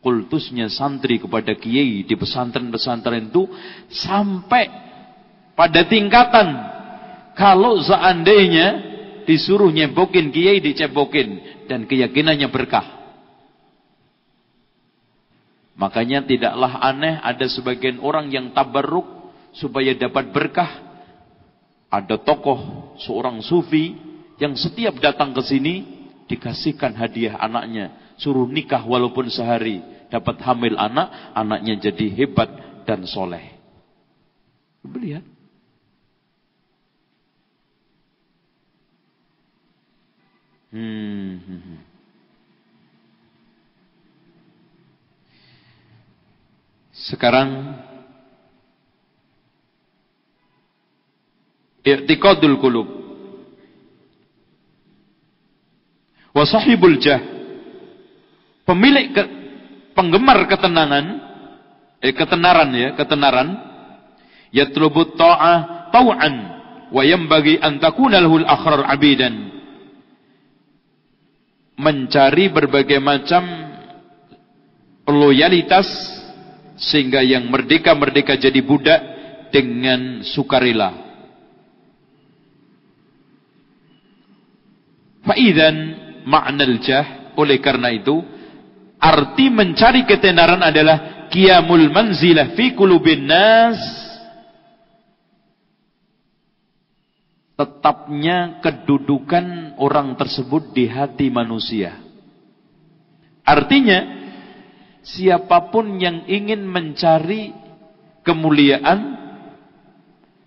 [SPEAKER 1] kultusnya santri kepada kiai di pesantren-pesantren itu sampai pada tingkatan kalau seandainya disuruh nyebokin kiai, dicebokin, dan keyakinannya berkah. Makanya tidaklah aneh ada sebagian orang yang tabarruk supaya dapat berkah. Ada tokoh seorang sufi yang setiap datang ke sini dikasihkan hadiah anaknya, suruh nikah walaupun sehari, dapat hamil anak, anaknya jadi hebat dan soleh. Lihat. Sekarang i'tiqadul qulub wa sahibul jah, pemilik penggemar ketenaran yatlubut ta'ah tau'an wa yanbaghi an takuna lahul akhrar abidan, mencari berbagai macam loyalitas sehingga yang merdeka jadi budak dengan sukarela. Fa'idzan ma'nal jah, oleh karena itu arti mencari ketenaran adalah qiyamul manzilah fi qulubin nas, tetapnya kedudukan orang tersebut di hati manusia. Artinya siapapun yang ingin mencari kemuliaan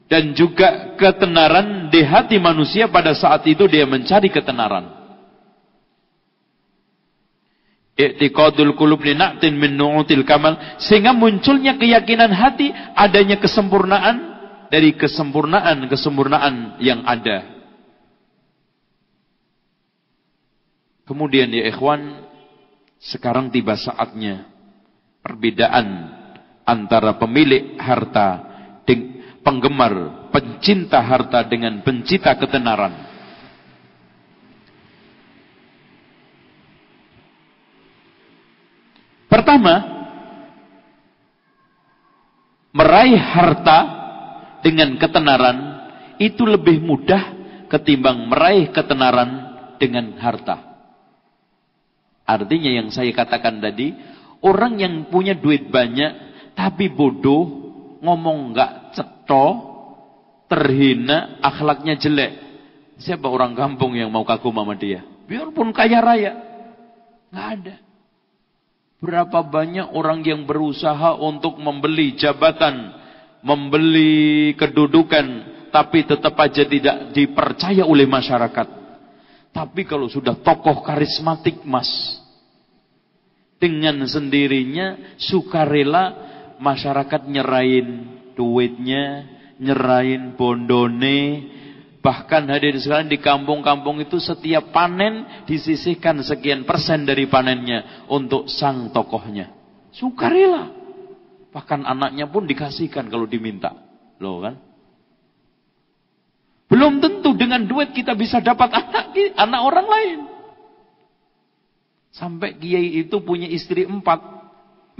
[SPEAKER 1] dan juga ketenaran di hati manusia, pada saat itu dia mencari ketenaran. I'tiqadul qulub li na'tin min nu'util kamal, sehingga munculnya keyakinan hati adanya kesempurnaan dari kesempurnaan yang ada. Kemudian ya ikhwan, sekarang tiba saatnya perbedaan antara pemilik harta, penggemar, pencinta harta dengan pencinta ketenaran. Pertama, meraih harta dengan ketenaran itu lebih mudah ketimbang meraih ketenaran dengan harta. Artinya yang saya katakan tadi, orang yang punya duit banyak tapi bodoh, ngomong enggak cetho, terhina, akhlaknya jelek. Siapa orang kampung yang mau kagum sama dia? Biarpun kaya raya, enggak ada. Berapa banyak orang yang berusaha untuk membeli jabatan, membeli kedudukan, tapi tetap aja tidak dipercaya oleh masyarakat. Tapi kalau sudah tokoh karismatik, mas, dengan sendirinya sukarela masyarakat nyerahin duitnya, nyerahin bondone. Bahkan hadirin sekalian, di kampung-kampung itu setiap panen disisihkan sekian persen dari panennya untuk sang tokohnya. Sukarela. Bahkan anaknya pun dikasihkan kalau diminta. Loh kan? Belum tentu dengan duit kita bisa dapat anak orang lain. Sampai kiai itu punya istri 4.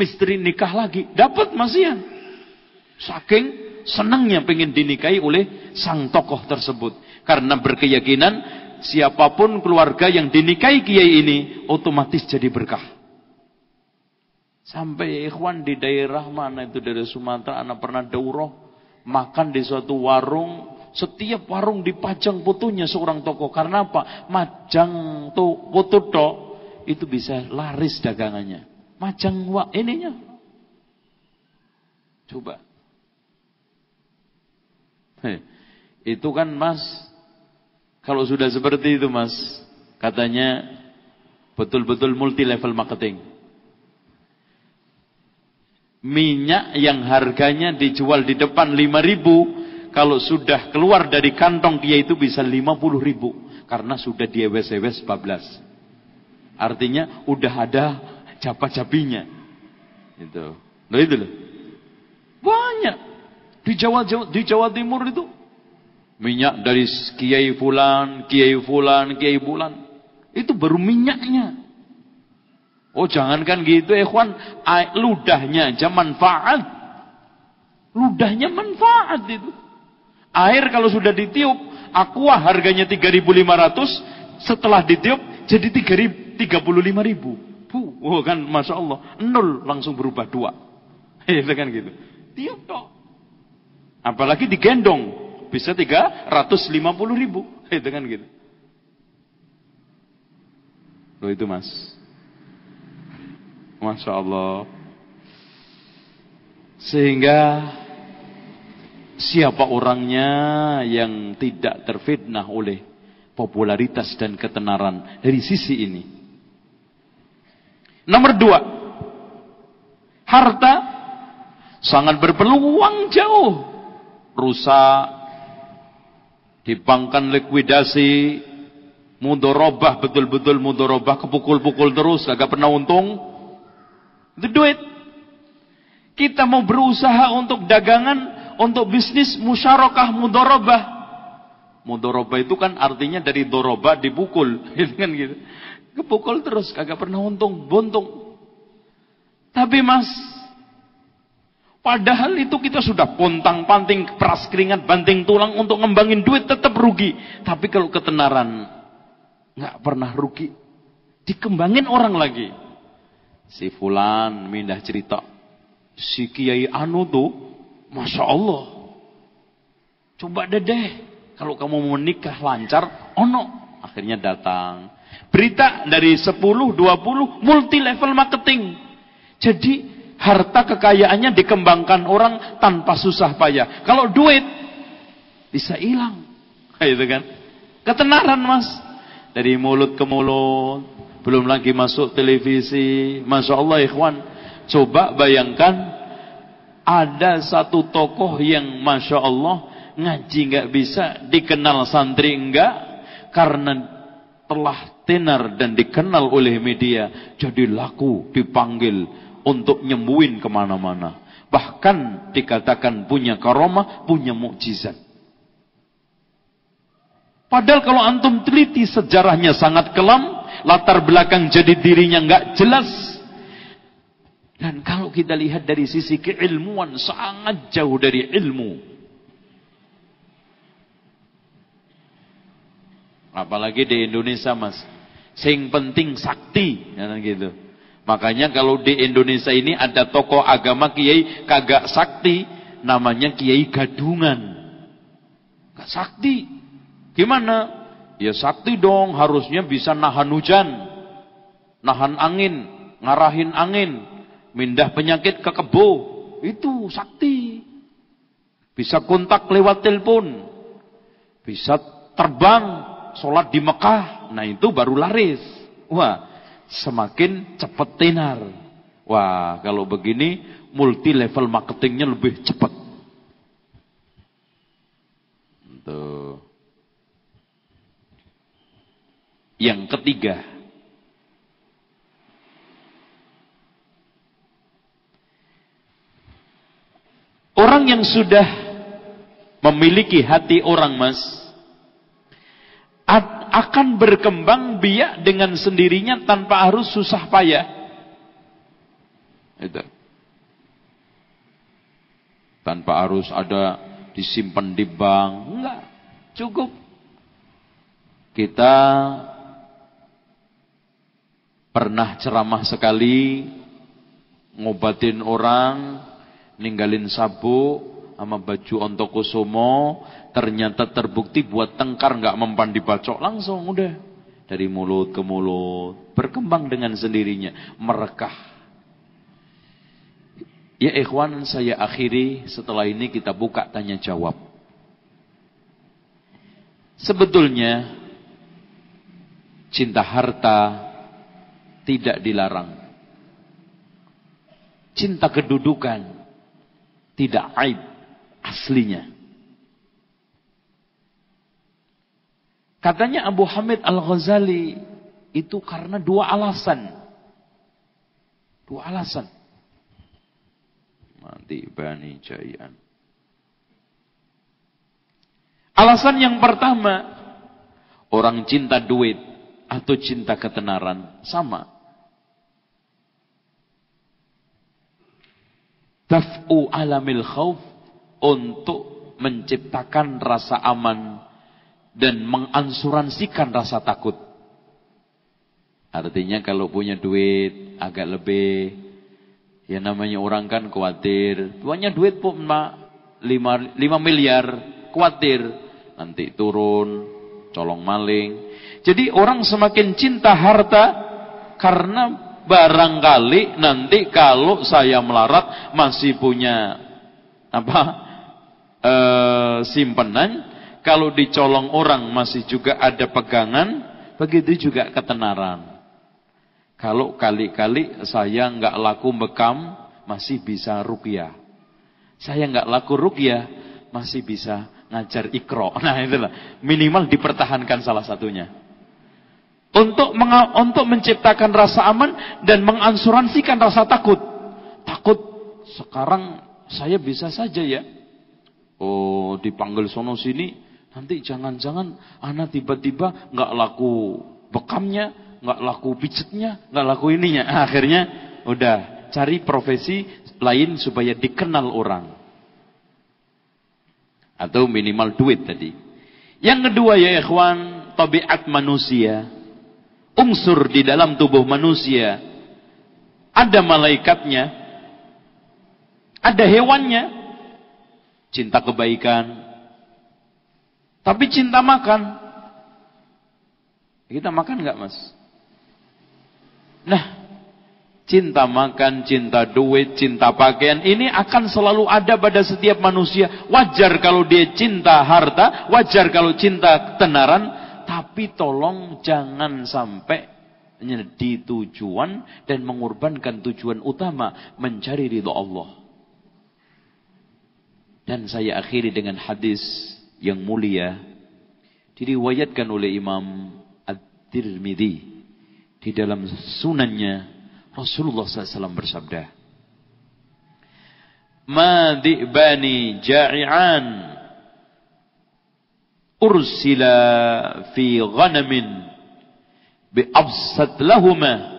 [SPEAKER 1] Istri nikah lagi. Dapat masihan. Saking senangnya pengen dinikahi oleh sang tokoh tersebut. Karena berkeyakinan siapapun keluarga yang dinikahi kiai ini otomatis jadi berkah. Sampai ikhwan di daerah mana itu, dari Sumatera, anak pernah daurah makan di suatu warung, setiap warung dipajang fotonya seorang tokoh. Karena apa? Majang tuh foto tok itu bisa laris dagangannya. Majang ininya. Coba. Itu kan mas, kalau sudah seperti itu mas, katanya betul-betul multi level marketing. Minyak yang harganya dijual di depan 5.000, kalau sudah keluar dari kantong dia itu bisa 50.000, karena sudah dia wes-wes bablas. Artinya udah ada japa-jabinya. Itu. Loh itu loh. Banyak. Di Jawa Timur itu minyak dari kiai fulan, itu baru minyaknya. Oh jangankan gitu ikhwan, ludahnya aja manfaat. Ludahnya manfaat itu. Air kalau sudah ditiup, Aqua harganya 3.500, setelah ditiup jadi 35.000. Oh kan, masya Allah, 0 langsung berubah 2. Itu kan gitu. Tiup toh. Apalagi digendong, bisa 350.000. Itu kan gitu. Loh itu mas, masya Allah. Sehingga siapa orangnya yang tidak terfitnah oleh popularitas dan ketenaran dari sisi ini. Nomor 2, harta sangat berpeluang jauh rusak, dibangkan likuidasi, mudorobah, betul-betul mudorobah, kepukul-pukul terus, kagak pernah untung. Itu duit. Kita mau berusaha untuk dagangan, untuk bisnis, musyarakah, mudorobah. Mudorobah itu kan artinya dari doroba, dipukul, gitu kan gitu. Kepukul terus, kagak pernah untung, buntung. Tapi mas, padahal itu kita sudah pontang-panting, peras keringat, banting tulang untuk ngembangin duit, tetap rugi. Tapi kalau ketenaran, nggak pernah rugi. Dikembangin orang lagi. Si fulan mindah cerita, si kiai anu tuh, masya Allah, coba deh kalau kamu mau menikah lancar, ono. Akhirnya datang berita dari 10, 20 multi level marketing. Jadi harta kekayaannya dikembangkan orang tanpa susah payah. Kalau duit bisa hilang, itu kan. Ketenaran mas, dari mulut ke mulut, belum lagi masuk televisi. Masya Allah ikhwan, coba bayangkan ada satu tokoh yang masya Allah ngaji nggak bisa, dikenal santri enggak, karena telah tenar dan dikenal oleh media, jadi laku, dipanggil untuk nyembuhin kemana-mana. Bahkan dikatakan punya karomah, punya mukjizat. Padahal kalau antum teliti sejarahnya sangat kelam, latar belakang jadi dirinya nggak jelas. Dan kalau kita lihat dari sisi keilmuan, sangat jauh dari ilmu. Apalagi di Indonesia mas, sing penting sakti, gitu. Makanya kalau di Indonesia ini ada tokoh agama kiai kagak sakti, namanya kiai gadungan. Gak sakti. Gimana? Ya sakti dong, harusnya bisa nahan hujan, nahan angin, ngarahin angin, mindah penyakit ke kebo. Itu sakti. Bisa kontak lewat telepon, bisa terbang, sholat di Mekah. Nah itu baru laris. Wah, semakin cepat tenar. Wah, kalau begini multi level marketingnya lebih cepat. Tuh. Yang ketiga, orang yang sudah memiliki hati orang mas, akan berkembang biak dengan sendirinya tanpa harus susah payah. Itu. Tanpa harus ada disimpan di bank, enggak, cukup kita pernah ceramah sekali, ngobatin orang, ninggalin sabuk sama baju Ontokusumo, ternyata terbukti buat tengkar nggak mempan dibacok, langsung udah dari mulut ke mulut, berkembang dengan sendirinya, merekah. Ya ikhwan, saya akhiri, setelah ini kita buka tanya jawab. Sebetulnya cinta harta tidak dilarang. Cinta kedudukan tidak aib aslinya. Katanya Abu Hamid Al-Ghazali itu karena dua alasan. Dua alasan. Mati Bani Jayan. Alasan yang pertama, orang cinta duit atau cinta ketenaran sama. Daf'u alamil khauf, untuk menciptakan rasa aman dan mengasuransikan rasa takut. Artinya kalau punya duit agak lebih, ya namanya orang kan khawatir, punya duit 5 miliar, khawatir nanti turun, colong maling. Jadi orang semakin cinta harta karena barangkali nanti kalau saya melarat masih punya simpanan, kalau dicolong orang masih juga ada pegangan, begitu juga ketenaran. Kalau kali-kali saya nggak laku bekam, masih bisa ruqyah. Saya nggak laku ruqyah, masih bisa ngajar Iqra. Nah itulah, minimal dipertahankan salah satunya. Untuk menciptakan rasa aman dan mengasuransikan rasa takut. Takut sekarang saya bisa saja ya. Oh, dipanggil sono sini, nanti jangan-jangan anak tiba-tiba nggak laku bekamnya, nggak laku pijetnya, nggak laku ininya. Akhirnya udah cari profesi lain supaya dikenal orang. Atau minimal duit tadi. Yang kedua ya ikhwan, tabiat manusia. Unsur di dalam tubuh manusia. Ada malaikatnya, ada hewannya. Cinta kebaikan, tapi cinta makan. Kita makan nggak mas? Nah, cinta makan, cinta duit, cinta pakaian, ini akan selalu ada pada setiap manusia. Wajar kalau dia cinta harta, wajar kalau cinta ketenaran. Tapi tolong jangan sampai di tujuan dan mengorbankan tujuan utama, mencari ridha Allah. Dan saya akhiri dengan hadis yang mulia, diriwayatkan oleh Imam At-Tirmidzi di dalam sunannya. Rasulullah SAW bersabda, "Ma dhi'bani ja'i'an ursila fi ghanamin bi'absat lahuma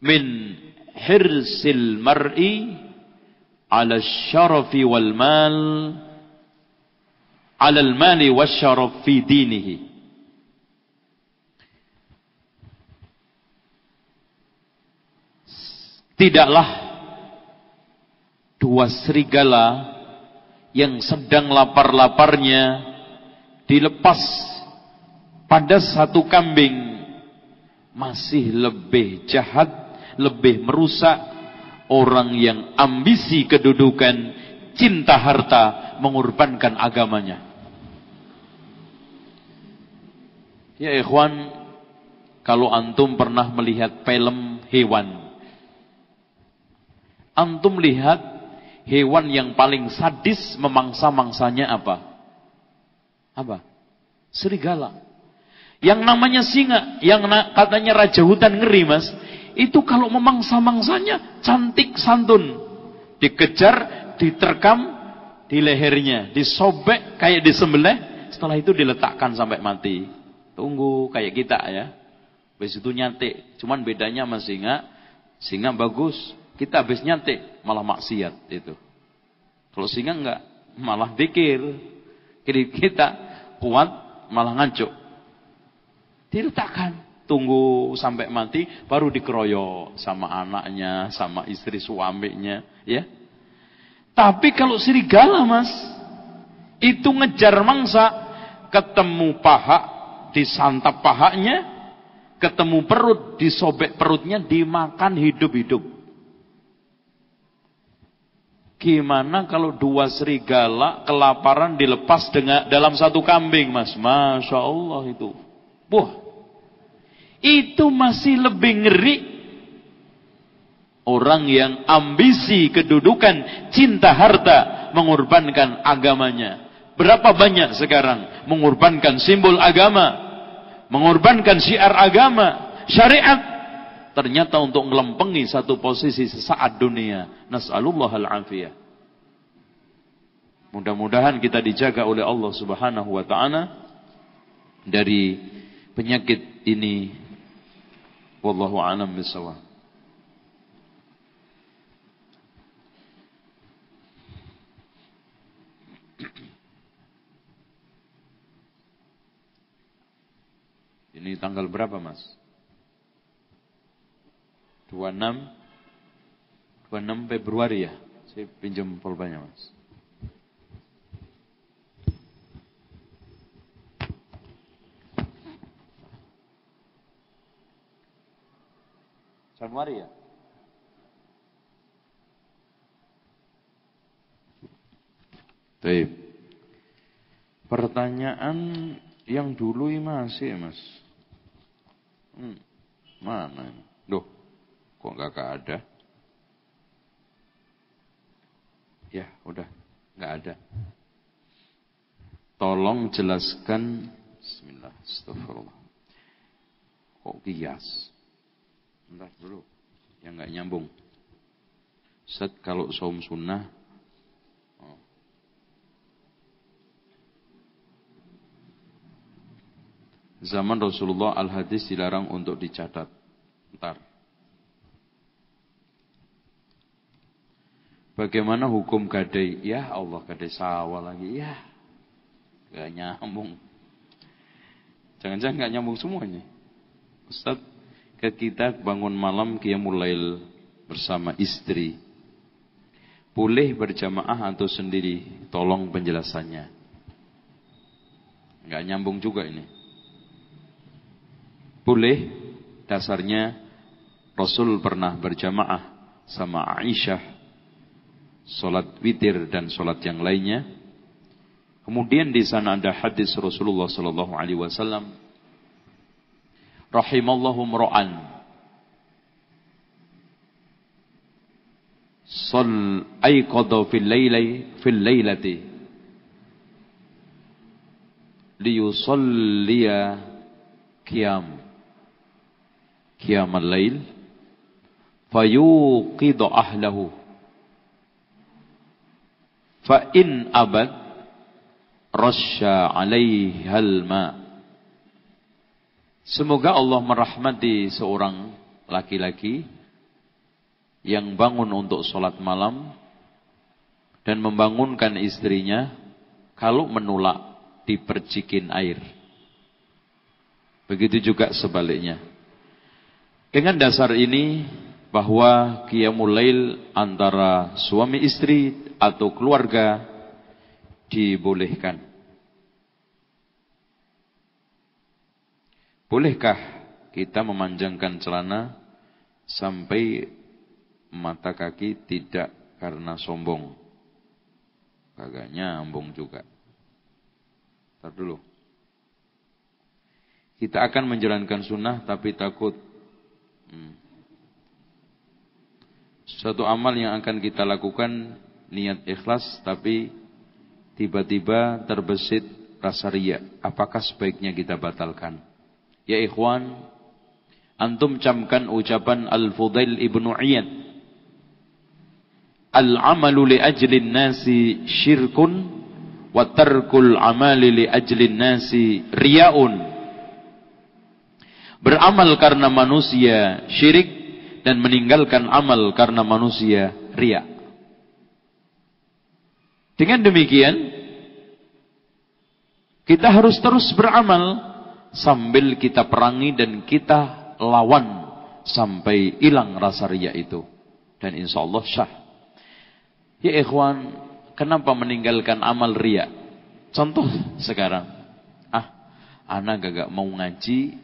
[SPEAKER 1] min hirsil mar'i ala syarafi wal mal ala al mali wasyaraf fi dinihi." Tidaklah dua serigala yang sedang lapar-laparnya dilepas pada satu kambing masih lebih jahat, lebih merusak orang yang ambisi kedudukan, cinta harta, mengorbankan agamanya. Ya ikhwan, kalau antum pernah melihat film hewan, antum lihat hewan yang paling sadis memangsa-mangsanya apa? Apa? Serigala. Yang namanya singa, yang katanya raja hutan ngeri mas, itu kalau memangsa-mangsanya cantik santun. Dikejar, diterkam di lehernya, disobek kayak disembelih, setelah itu diletakkan sampai mati. Tunggu kayak kita ya. Habis itu nyantik. Cuman bedanya sama singa, singa bagus, kita habis nyantik malah maksiat itu. Kalau singa enggak, malah zikir. Kita kuat malah ngancuk. Diletakkan, tunggu sampai mati baru dikeroyok sama anaknya, sama istri suaminya, ya. Tapi kalau serigala mas, itu ngejar mangsa, ketemu paha, disantap pahanya, ketemu perut, disobek perutnya, dimakan hidup-hidup. Gimana kalau dua serigala kelaparan dilepas dalam satu kambing mas? Masya Allah itu. Wah, itu masih lebih ngeri. Orang yang ambisi kedudukan, cinta harta, mengorbankan agamanya. Berapa banyak sekarang mengorbankan simbol agama, mengorbankan syiar agama, syariat. Ternyata untuk melempengi satu posisi sesaat dunia. Nas'alullah al-afiyah. Mudah-mudahan kita dijaga oleh Allah Subhanahu wa ta'ala dari penyakit ini. Wallahu a'lam bishawab. Ini tanggal berapa, Mas? 26 Februari ya? Saya pinjam pulpennya, Mas. Januari ya? Baik. Pertanyaan yang dulu masih, Mas. Mana ini? Loh, kok enggak ada? Ya, udah, enggak ada. Tolong jelaskan. Bismillah, astagfirullah. Kok kias? Bentar dulu, yang enggak nyambung. Ustaz, kalau saum sunnah, zaman Rasulullah al-hadis dilarang untuk dicatat. Bentar. Bagaimana hukum gadai? Ya Allah, gadai sawah lagi. Ya, gak nyambung. Jangan-jangan gak nyambung semuanya. Ustaz, kita bangun malam qiyamul lail bersama istri. Boleh berjamaah atau sendiri? Tolong penjelasannya. Gak nyambung juga ini. Boleh, dasarnya Rasul pernah berjamaah sama Aisyah, salat witir dan salat yang lainnya. Kemudian di sana ada hadis Rasulullah sallallahu alaihi wasallam, rahimallahu mra'an ayqadha fil lailati liyusalliya qiyamal lail fayuqidhu ahlahu fa in abad rasya alaihal ma. Semoga Allah merahmati seorang laki-laki yang bangun untuk sholat malam dan membangunkan istrinya, kalau menolak dipercikin air. Begitu juga sebaliknya. Dengan dasar ini bahwa qiyamul lail antara suami istri atau keluarga dibolehkan. Bolehkah kita memanjangkan celana sampai mata kaki? Tidak, karena sombong. Kagak nyambung juga. Ntar dulu. Kita akan menjalankan sunnah tapi takut. Suatu amal yang akan kita lakukan niat ikhlas tapi tiba-tiba terbesit rasa riya. Apakah sebaiknya kita batalkan? Ya ikhwan, antum camkan ucapan Al-Fudail ibnu Iyad. Al-amalu li ajlin nasi syirkun wa tarkul amali li ajlin nasi riyaun. Beramal karena manusia syirik dan meninggalkan amal karena manusia riya. Dengan demikian kita harus terus beramal sambil kita perangi dan kita lawan sampai hilang rasa riya itu, dan insya Allah syah. Ya ikhwan, kenapa meninggalkan amal riya? Contoh sekarang, anak gak mau ngaji,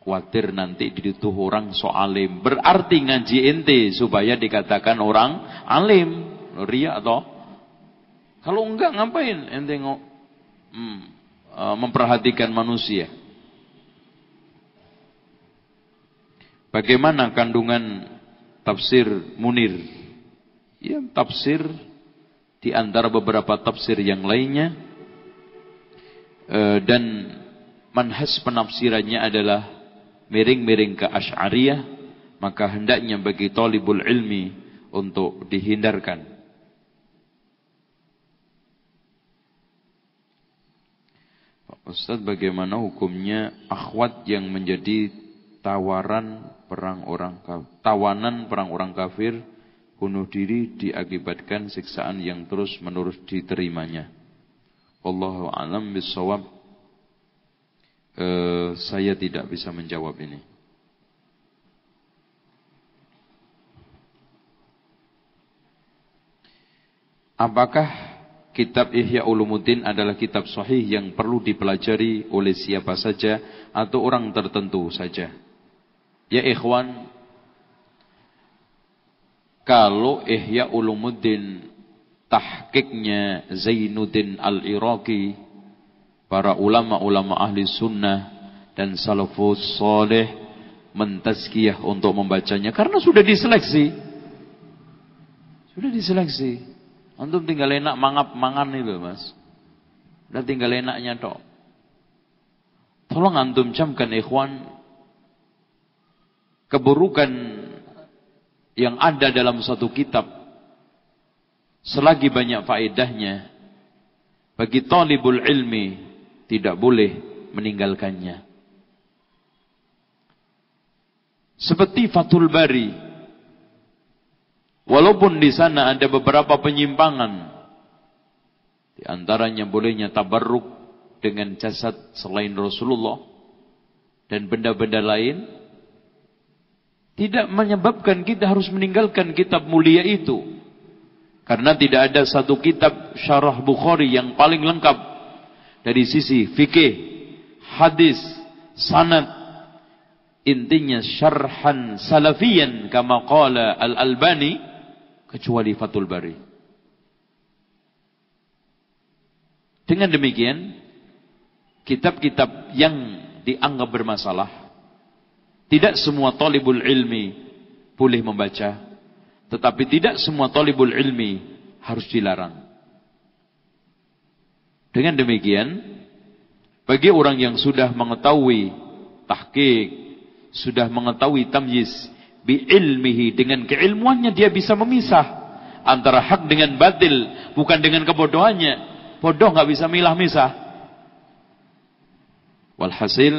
[SPEAKER 1] khawatir nanti dituduh orang so alim. Berarti ngaji ente supaya dikatakan orang alim. Riya atau? Kalau enggak ngapain ente memperhatikan manusia? Bagaimana kandungan tafsir Munir? Ya, tafsir di antara beberapa tafsir yang lainnya, dan manhaj penafsirannya adalah miring-miring ke Asy'ariyah, maka hendaknya bagi talibul ilmi untuk dihindarkan. Ustaz, bagaimana hukumnya akhwat yang menjadi tawanan perang orang kafir, bunuh diri diakibatkan siksaan yang terus-menerus diterimanya? Wallahu a'lam bishawab. Saya tidak bisa menjawab ini. Apakah kitab Ihya Ulumuddin adalah kitab sahih yang perlu dipelajari oleh siapa saja atau orang tertentu saja? Ya ikhwan, kalau Ihya Ulumuddin tahqiqnya Zainuddin Al-Iraqi, para ulama-ulama ahli sunnah dan salafus saleh mentazkiyah untuk membacanya karena sudah diseleksi. Sudah diseleksi. Antum tinggal enak mangap-mangan itu, Mas. Udah tinggal enaknya tok. Tolong antum camkan ikhwan, keburukan yang ada dalam satu kitab selagi banyak faedahnya, bagi talibul ilmi tidak boleh meninggalkannya. Seperti Fathul Bari, walaupun di sana ada beberapa penyimpangan, di antaranya bolehnya tabarruk dengan jasad selain Rasulullah dan benda-benda lain, tidak menyebabkan kita harus meninggalkan kitab mulia itu. Karena tidak ada satu kitab syarah Bukhari yang paling lengkap dari sisi fikih, hadis, sanad. Intinya syarhan salafiyan kama qala Al-Albani, kecuali Fathul Bari. Dengan demikian, kitab-kitab yang dianggap bermasalah, tidak semua talibul ilmi boleh membaca, tetapi tidak semua talibul ilmi harus dilarang. Dengan demikian, bagi orang yang sudah mengetahui tahqiq, sudah mengetahui tamyiz bi ilmihi, dengan keilmuannya dia bisa memisah antara hak dengan batil, bukan dengan kebodohannya. Bodoh nggak bisa milah-misah. Walhasil,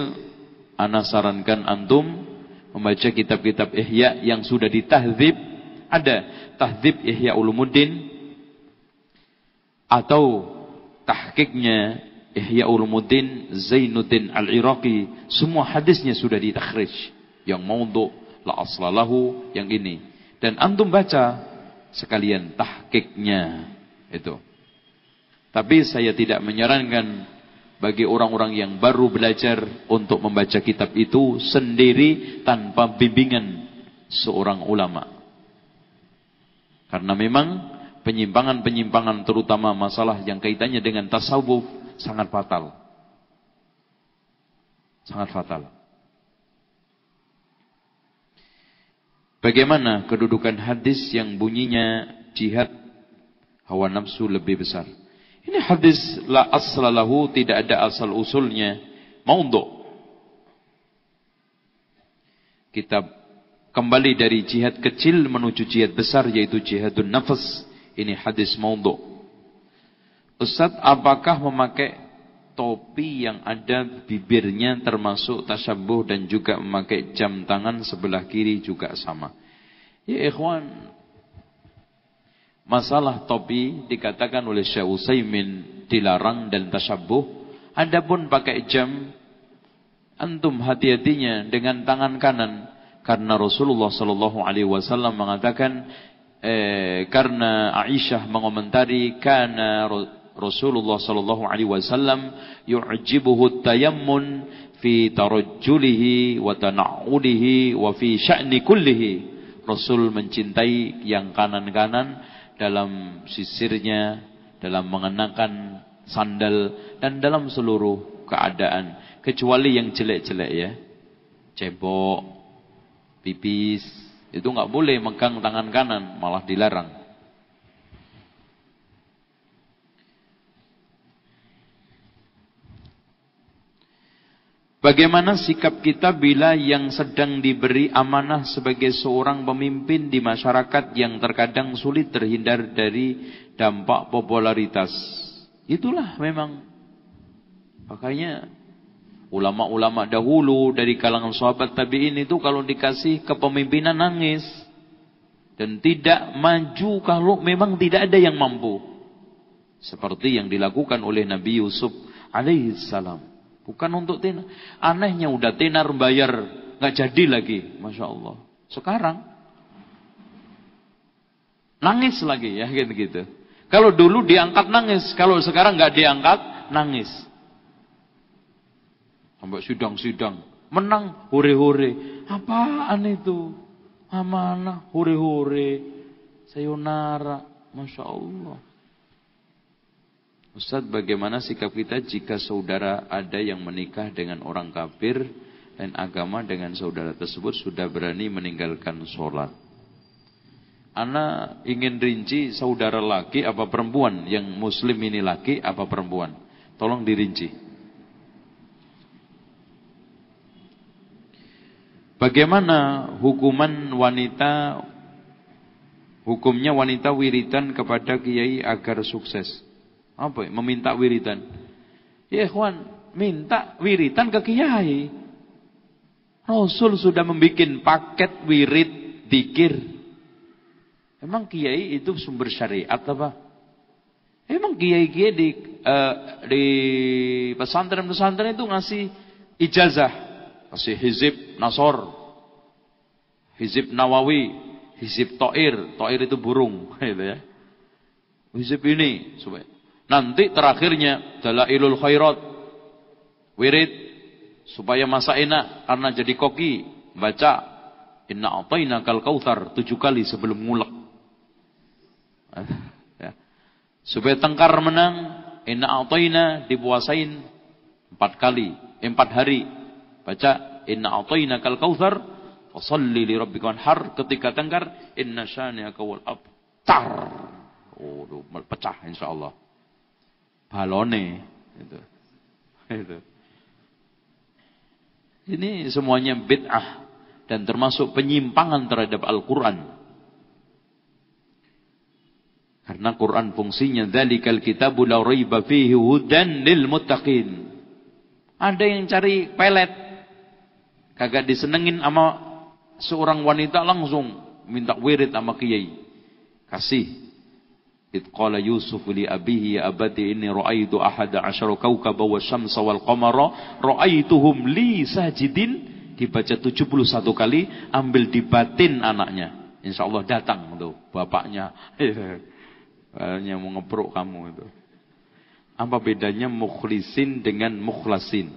[SPEAKER 1] ana sarankan antum membaca kitab-kitab Ihya yang sudah ditahdzib. Ada tahdzib Ihya Ulumuddin atau tahqiqnya Ihya Ulumuddin Zainuddin Al-Iraqi, semua hadisnya sudah ditakhrij, yang maudhu, la aslalahu, yang ini. Dan antum baca sekalian tahqiqnya itu. Tapi saya tidak menyarankan bagi orang-orang yang baru belajar untuk membaca kitab itu sendiri tanpa bimbingan seorang ulama. Karena memang penyimpangan-penyimpangan, terutama masalah yang kaitannya dengan tasawuf, sangat fatal. Sangat fatal. Bagaimana kedudukan hadis yang bunyinya jihad hawa nafsu lebih besar? Ini hadis la asla lahu, tidak ada asal usulnya, maudhu. Kitab kembali dari jihad kecil menuju jihad besar, yaitu jihadun nafas. Ini hadis maudhu. Ustaz, apakah memakai topi yang ada bibirnya termasuk tasyabbuh dan juga memakai jam tangan sebelah kiri juga sama? Ya ikhwan, masalah topi dikatakan oleh Syekh Utsaimin dilarang dan tasyabbuh. Adapun pakai jam, antum hati-hatinya dengan tangan kanan, karena Rasulullah sallallahu alaihi wasallam mengatakan, karena Aisyah mengomentari, karena Rasulullah sallallahu alaihi wasallam yu'jibuhu tayammun fi tarajjulihi wa tana'ulihi wa fi sya'ni kullihi. Rasul mencintai yang kanan-kanan dalam sisirnya, dalam mengenakan sandal, dan dalam seluruh keadaan, kecuali yang jelek-jelek ya. Cebok, pipis, itu enggak boleh megang tangan kanan, malah dilarang. Bagaimana sikap kita bila yang sedang diberi amanah sebagai seorang pemimpin di masyarakat yang terkadang sulit terhindar dari dampak popularitas? Itulah memang. Makanya ulama-ulama dahulu dari kalangan sahabat tabi'in itu kalau dikasih kepemimpinan nangis. Dan tidak maju kalau memang tidak ada yang mampu. Seperti yang dilakukan oleh Nabi Yusuf alaihissalam. Bukan untuk tenar. Anehnya udah tenar bayar nggak jadi lagi, masya Allah. Sekarang nangis lagi ya gitu. Kalau dulu diangkat nangis, kalau sekarang nggak diangkat nangis. Sampai sidang-sidang, menang hore-hore. Apaan itu? Amanah hore-hore. Sayonara, masya Allah. Ustaz, bagaimana sikap kita jika saudara ada yang menikah dengan orang kafir dan agama dengan saudara tersebut sudah berani meninggalkan sholat? Ana ingin rinci saudara laki apa perempuan, yang muslim ini laki apa perempuan? Tolong dirinci. Bagaimana hukumnya wanita wiridan kepada kiai agar sukses? Apa ya? Meminta wiridan. Ya ikhwan, minta wiridan ke kiai. Rasul sudah membuat paket wirid dzikir. Emang kiai itu sumber syariat apa? Emang kiai-kiai di pesantren-pesantren itu ngasih ijazah, ngasih hizib nasor, hizib nawawi, hizib to'ir itu burung, gitu ya. Hizib ini supaya nanti terakhirnya dalailul khairat, wirid supaya masa enak karena jadi koki, baca inna a'tainakal kautsar 7 kali sebelum ngulek. Ya. Supaya tengkar menang, inna a'taina dipuasain 4 hari. Baca inna a'tainakal kautsar fasholli li rabbika wanhar, ketika tengkar inna syani'aka wal abtar. Oh, pecah insyaallah. Balone itu. Ini semuanya bid'ah dan termasuk penyimpangan terhadap Al-Qur'an. Karena Quran fungsinya dzalikal kitabu la raiba fihi hudan lil muttaqin. Ada yang cari pelet, kagak disenengin sama seorang wanita langsung minta wirid sama kiai. Kasih. Qala Yusuf li abihi ya abati inni ra'aitu ahada asyara kawkaba wasyamsa wal qamara ra'aituhum li sajidin, dibaca 71 kali, ambil di batin anaknya. Insyaallah datang tuh bapaknya. Hanya mau ngepruk kamu itu. Apa bedanya mukhlisin dengan mukhlasin?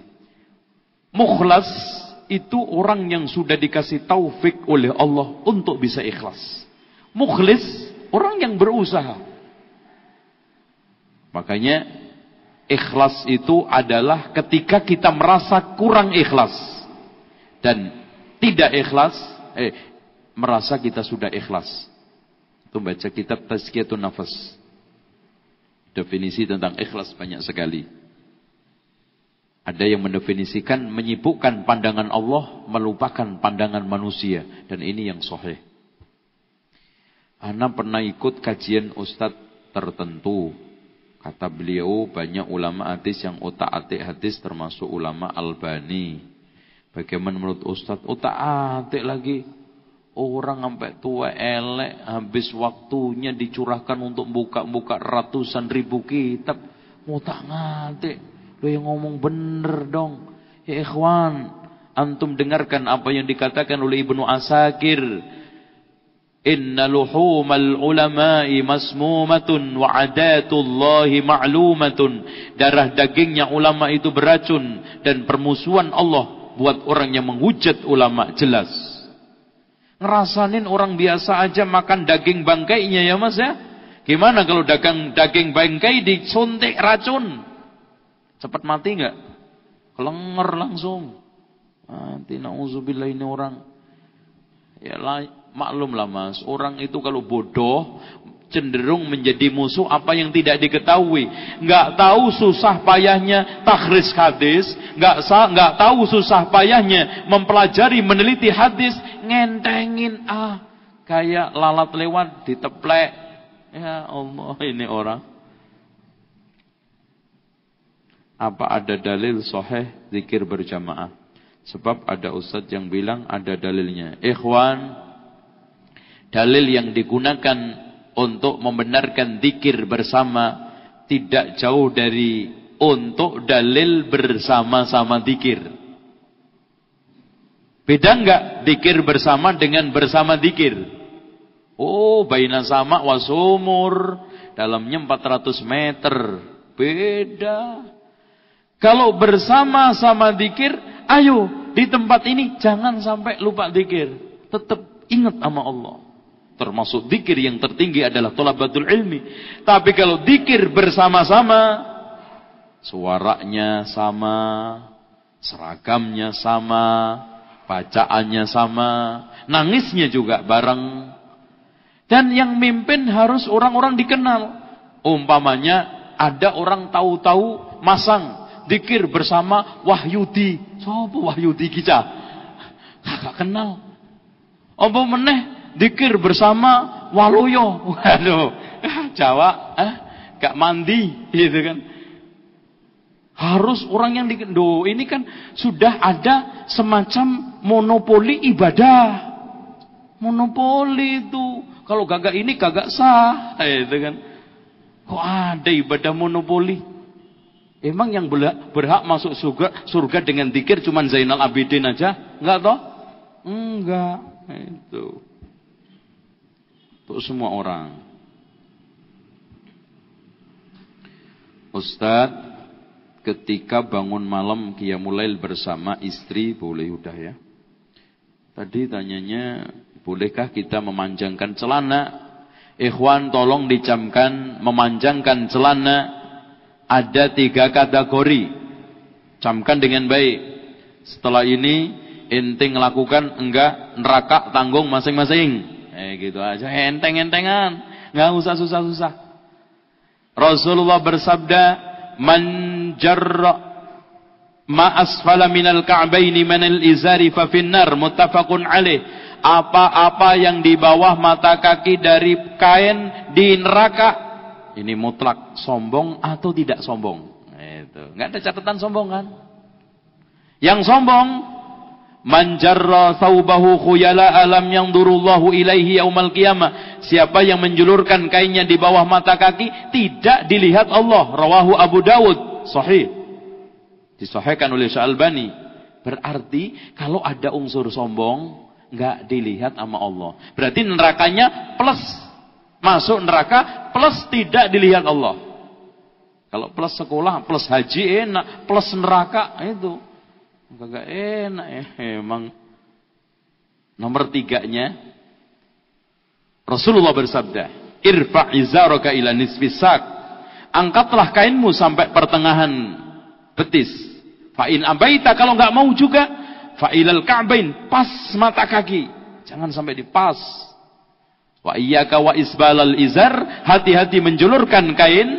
[SPEAKER 1] Mukhlas itu orang yang sudah dikasih taufik oleh Allah untuk bisa ikhlas. Mukhlis orang yang berusaha. Makanya ikhlas itu adalah ketika kita merasa kurang ikhlas dan tidak ikhlas, merasa kita sudah ikhlas. Itu baca kitab Tazkiyatun Nafas. Definisi tentang ikhlas banyak sekali. Ada yang mendefinisikan menyibukkan pandangan Allah, melupakan pandangan manusia, dan ini yang sahih. Ana pernah ikut kajian ustadz tertentu. Kata beliau, banyak ulama hadis yang otak-atik hadis, termasuk ulama Albani. Bagaimana menurut Ustadz? Otak-atik lagi. Orang sampai tua elek, habis waktunya dicurahkan untuk buka-buka ratusan ribu kitab. Otak-atik. Lo yang ngomong bener dong. Ya ikhwan, antum dengarkan apa yang dikatakan oleh Ibnu Asakir. Inna luhumal ulama'i masmumatun wa adatullahi ma'lumatun. Darah dagingnya ulama itu beracun dan permusuhan Allah buat orang yang menghujat ulama jelas. Ngerasanin orang biasa aja makan daging bangkainya ya Mas ya. Gimana kalau daging bangkai disuntik racun? Cepat mati enggak? Kelenger langsung. Mati, na'udzubillah ini orang. Ya lah. Maklumlah Mas, orang itu kalau bodoh cenderung menjadi musuh apa yang tidak diketahui. Enggak tahu susah payahnya takhris hadis, enggak tahu susah payahnya mempelajari meneliti hadis, ngentengin kayak lalat lewat diteplek. Ya Allah, ini orang. Apa ada dalil sahih zikir berjamaah? Sebab ada ustaz yang bilang ada dalilnya. Ikhwan, dalil yang digunakan untuk membenarkan zikir bersama tidak jauh dari untuk dalil bersama-sama zikir. Beda enggak zikir bersama dengan bersama zikir? Oh, baina sama wa sumur, dalamnya 400 meter. Beda. Kalau bersama-sama zikir, ayo di tempat ini jangan sampai lupa zikir. Tetap ingat sama Allah. Termasuk zikir yang tertinggi adalah thalabatul ilmi. Tapi kalau zikir bersama-sama, suaranya sama, seragamnya sama, bacaannya sama, nangisnya juga bareng. Dan yang mimpin harus orang-orang dikenal. Umpamanya ada orang tahu-tahu masang zikir bersama Wahyudi. Sopo Wahyudi kita? Kakak kenal. Apa meneh zikir bersama Waluyo. Waduh, Jawa, gak mandi, gitu kan. Harus orang yang dikenal. Ini kan sudah ada semacam monopoli ibadah. Monopoli itu. Kalau kagak ini kagak sah, gitu kan. Kok ada ibadah monopoli? Emang yang berhak masuk surga dengan zikir cuman Zainal Abidin aja? Enggak toh? Enggak. Itu. Untuk semua orang. Ustadz, ketika bangun malam qiyamul lail bersama istri, boleh udah ya. Tadi tanyanya, bolehkah kita memanjangkan celana? Ikhwan tolong dicamkan, memanjangkan celana ada 3 kategori. Camkan dengan baik. Setelah ini ente ngelakukan, enggak, neraka tanggung masing-masing. Gitu aja, enteng-entengan, enggak usah susah-susah. Rasulullah bersabda, man jarra ma asfala minal ka'baini minal izari fa finnar, muttafaqun alaih. Apa-apa yang di bawah mata kaki dari kain di neraka. Ini mutlak, sombong atau tidak sombong. Itu, enggak ada catatan sombong kan? Yang sombong, man jarra thawbahu khuyala alam yanzurullahu ilaihi yaumal qiyamah. Siapa yang menjulurkan kainnya di bawah mata kaki, tidak dilihat Allah. Rawahu Abu Dawud, sahih. Disahihkan oleh Syalbani. Berarti kalau ada unsur sombong, enggak dilihat sama Allah. Berarti nerakanya plus. Masuk neraka plus tidak dilihat Allah. Kalau plus sekolah, plus haji enak, plus neraka itu kagak enak ya. Emang nomor 3-nya Rasulullah bersabda, irfa' izaraka ila nisfis sak. Angkatlah kainmu sampai pertengahan betis. Fa in abaita, kalau enggak mau juga, fa ilal ka'bain, pas mata kaki. Jangan sampai dipas. Wa iyyaka wa isbalal izar, hati-hati menjulurkan kain.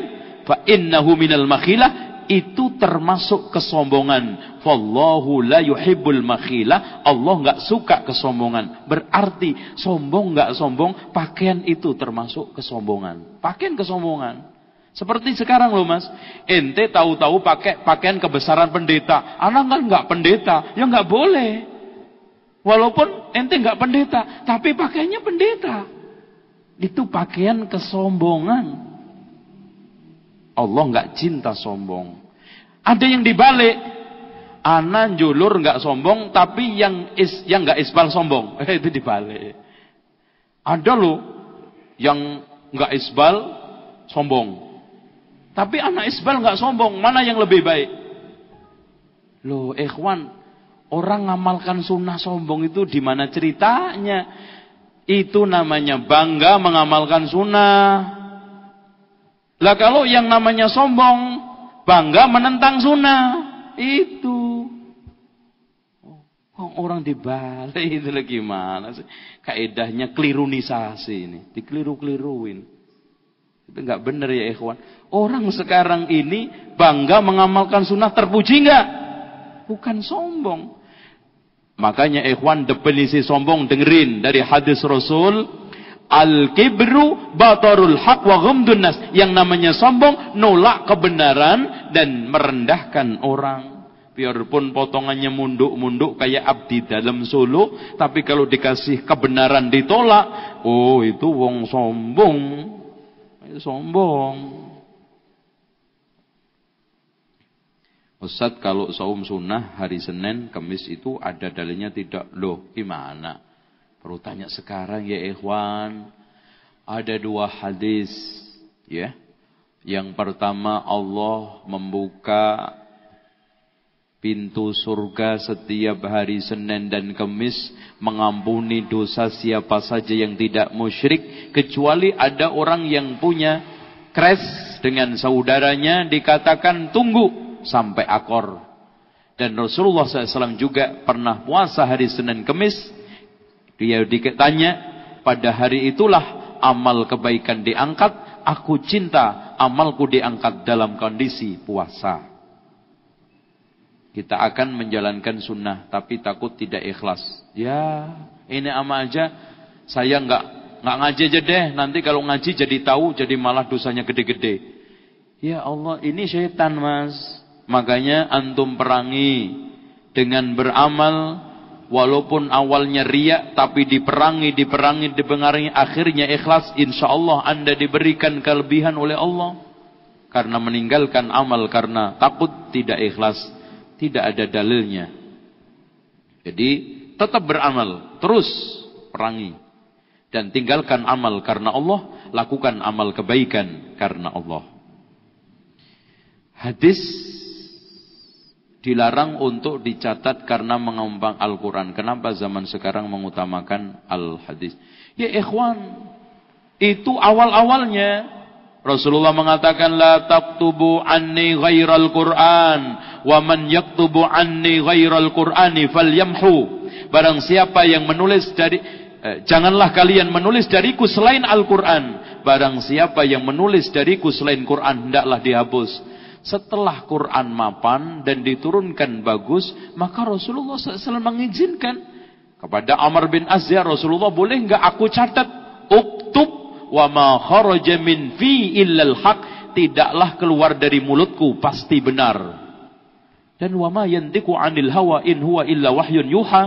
[SPEAKER 1] Fa innahu minal makhilah, itu termasuk kesombongan. Wallahu la yuhibbul makhilah, Allah enggak suka kesombongan. Berarti sombong enggak sombong, pakaian itu termasuk kesombongan. Pakaian kesombongan. Seperti sekarang loh Mas, ente tahu-tahu pakai pakaian kebesaran pendeta. Anak kan enggak pendeta, ya enggak boleh. Walaupun ente enggak pendeta, tapi pakaiannya pendeta. Itu pakaian kesombongan. Allah enggak cinta sombong. Ada yang dibalik, ana njulur enggak sombong, tapi yang enggak isbal sombong. Itu dibalik. Ada loh yang enggak isbal sombong. Tapi anak isbal enggak sombong, mana yang lebih baik? Loh, ikhwan, orang ngamalkan sunnah sombong itu di mana ceritanya? Itu namanya bangga mengamalkan sunnah. Lah kalau yang namanya sombong, bangga menentang sunnah, itu orang dibalik itu lagi gimana sih? Kaedahnya kelirunisasi ini, dikeliru-keliruin. Itu enggak benar ya ikhwan. Orang sekarang ini bangga mengamalkan sunnah, terpuji enggak? Bukan sombong. Makanya ikhwan, definisi sombong dengerin dari hadis Rasul, al-kibru batarul haq wa ghamdun nas. Yang namanya sombong, nolak kebenaran dan merendahkan orang. Biarpun potongannya munduk-munduk kayak abdi dalam Solo, tapi kalau dikasih kebenaran ditolak, oh itu wong sombong. Sombong. Ustaz, kalau saum sunnah hari Senin, Kamis itu ada dalilnya tidak? Loh, gimana? Perlu tanya sekarang ya ikhwan. Ada 2 hadis, ya. Yang pertama, Allah membuka pintu surga setiap hari Senin dan Kamis, mengampuni dosa siapa saja yang tidak musyrik, kecuali ada orang yang punya crash dengan saudaranya, dikatakan tunggu sampai akor. Dan Rasulullah SAW juga pernah puasa hari Senin Kamis. Dia ditanya, pada hari itulah amal kebaikan diangkat, aku cinta amalku diangkat dalam kondisi puasa. Kita akan menjalankan sunnah, tapi takut tidak ikhlas. Ya, ini ama aja, saya nggak ngaji aja deh. Nanti kalau ngaji jadi tahu, jadi malah dosanya gede-gede. Ya Allah, ini syaitan mas. Makanya antum perangi dengan beramal, walaupun awalnya riya, tapi diperangi, akhirnya ikhlas. Insya Allah Anda diberikan kelebihan oleh Allah. Karena meninggalkan amal karena takut tidak ikhlas, tidak ada dalilnya. Jadi tetap beramal, terus perangi. Dan tinggalkan amal karena Allah, lakukan amal kebaikan karena Allah. Hadis dilarang untuk dicatat karena mengumpang Al-Quran. Kenapa zaman sekarang mengutamakan al-hadis? Ya ikhwan, itu awal-awalnya Rasulullah mengatakan, la taktubu anni ghairal Qur'an, wa man yaktubu anni ghairal Qur'ani falyamhu. Barang siapa yang menulis dari janganlah kalian menulis dariku selain Al-Quran. Barang siapa yang menulis dariku selain Quran, hendaklah dihapus. Setelah Quran mapan dan diturunkan bagus, maka Rasulullah SAW mengizinkan kepada Amr bin Azzar, Rasulullah boleh enggak aku catat? Uktub wa ma kharaja min fi illal haq, tidaklah keluar dari mulutku pasti benar. Dan wa ma yantiqu 'anil hawa in huwa illa wahyun yuha,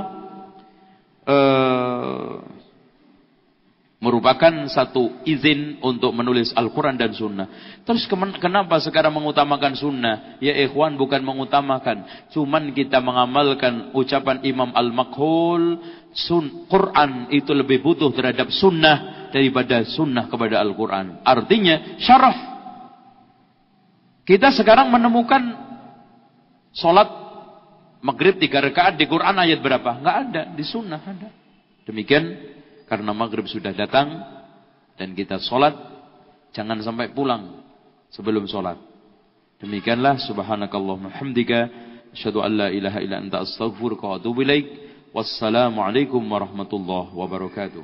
[SPEAKER 1] merupakan satu izin untuk menulis Al-Quran dan Sunnah. Terus kenapa sekarang mengutamakan Sunnah? Ya ikhwan, bukan mengutamakan, cuman kita mengamalkan ucapan Imam Al-Makhul, Quran itu lebih butuh terhadap Sunnah daripada Sunnah kepada Al-Quran. Artinya syarah. Kita sekarang menemukan sholat maghrib 3 rakaat di Quran ayat berapa? Enggak ada, di Sunnah ada. Demikian. Karena maghrib sudah datang dan kita sholat, jangan sampai pulang sebelum sholat. Demikianlah, subhanakallahumma hamdika, asyhadu an la ilaha illa anta astaghfiruka wa atubu ilaik. Wassalamualaikum warahmatullahi wabarakatuh.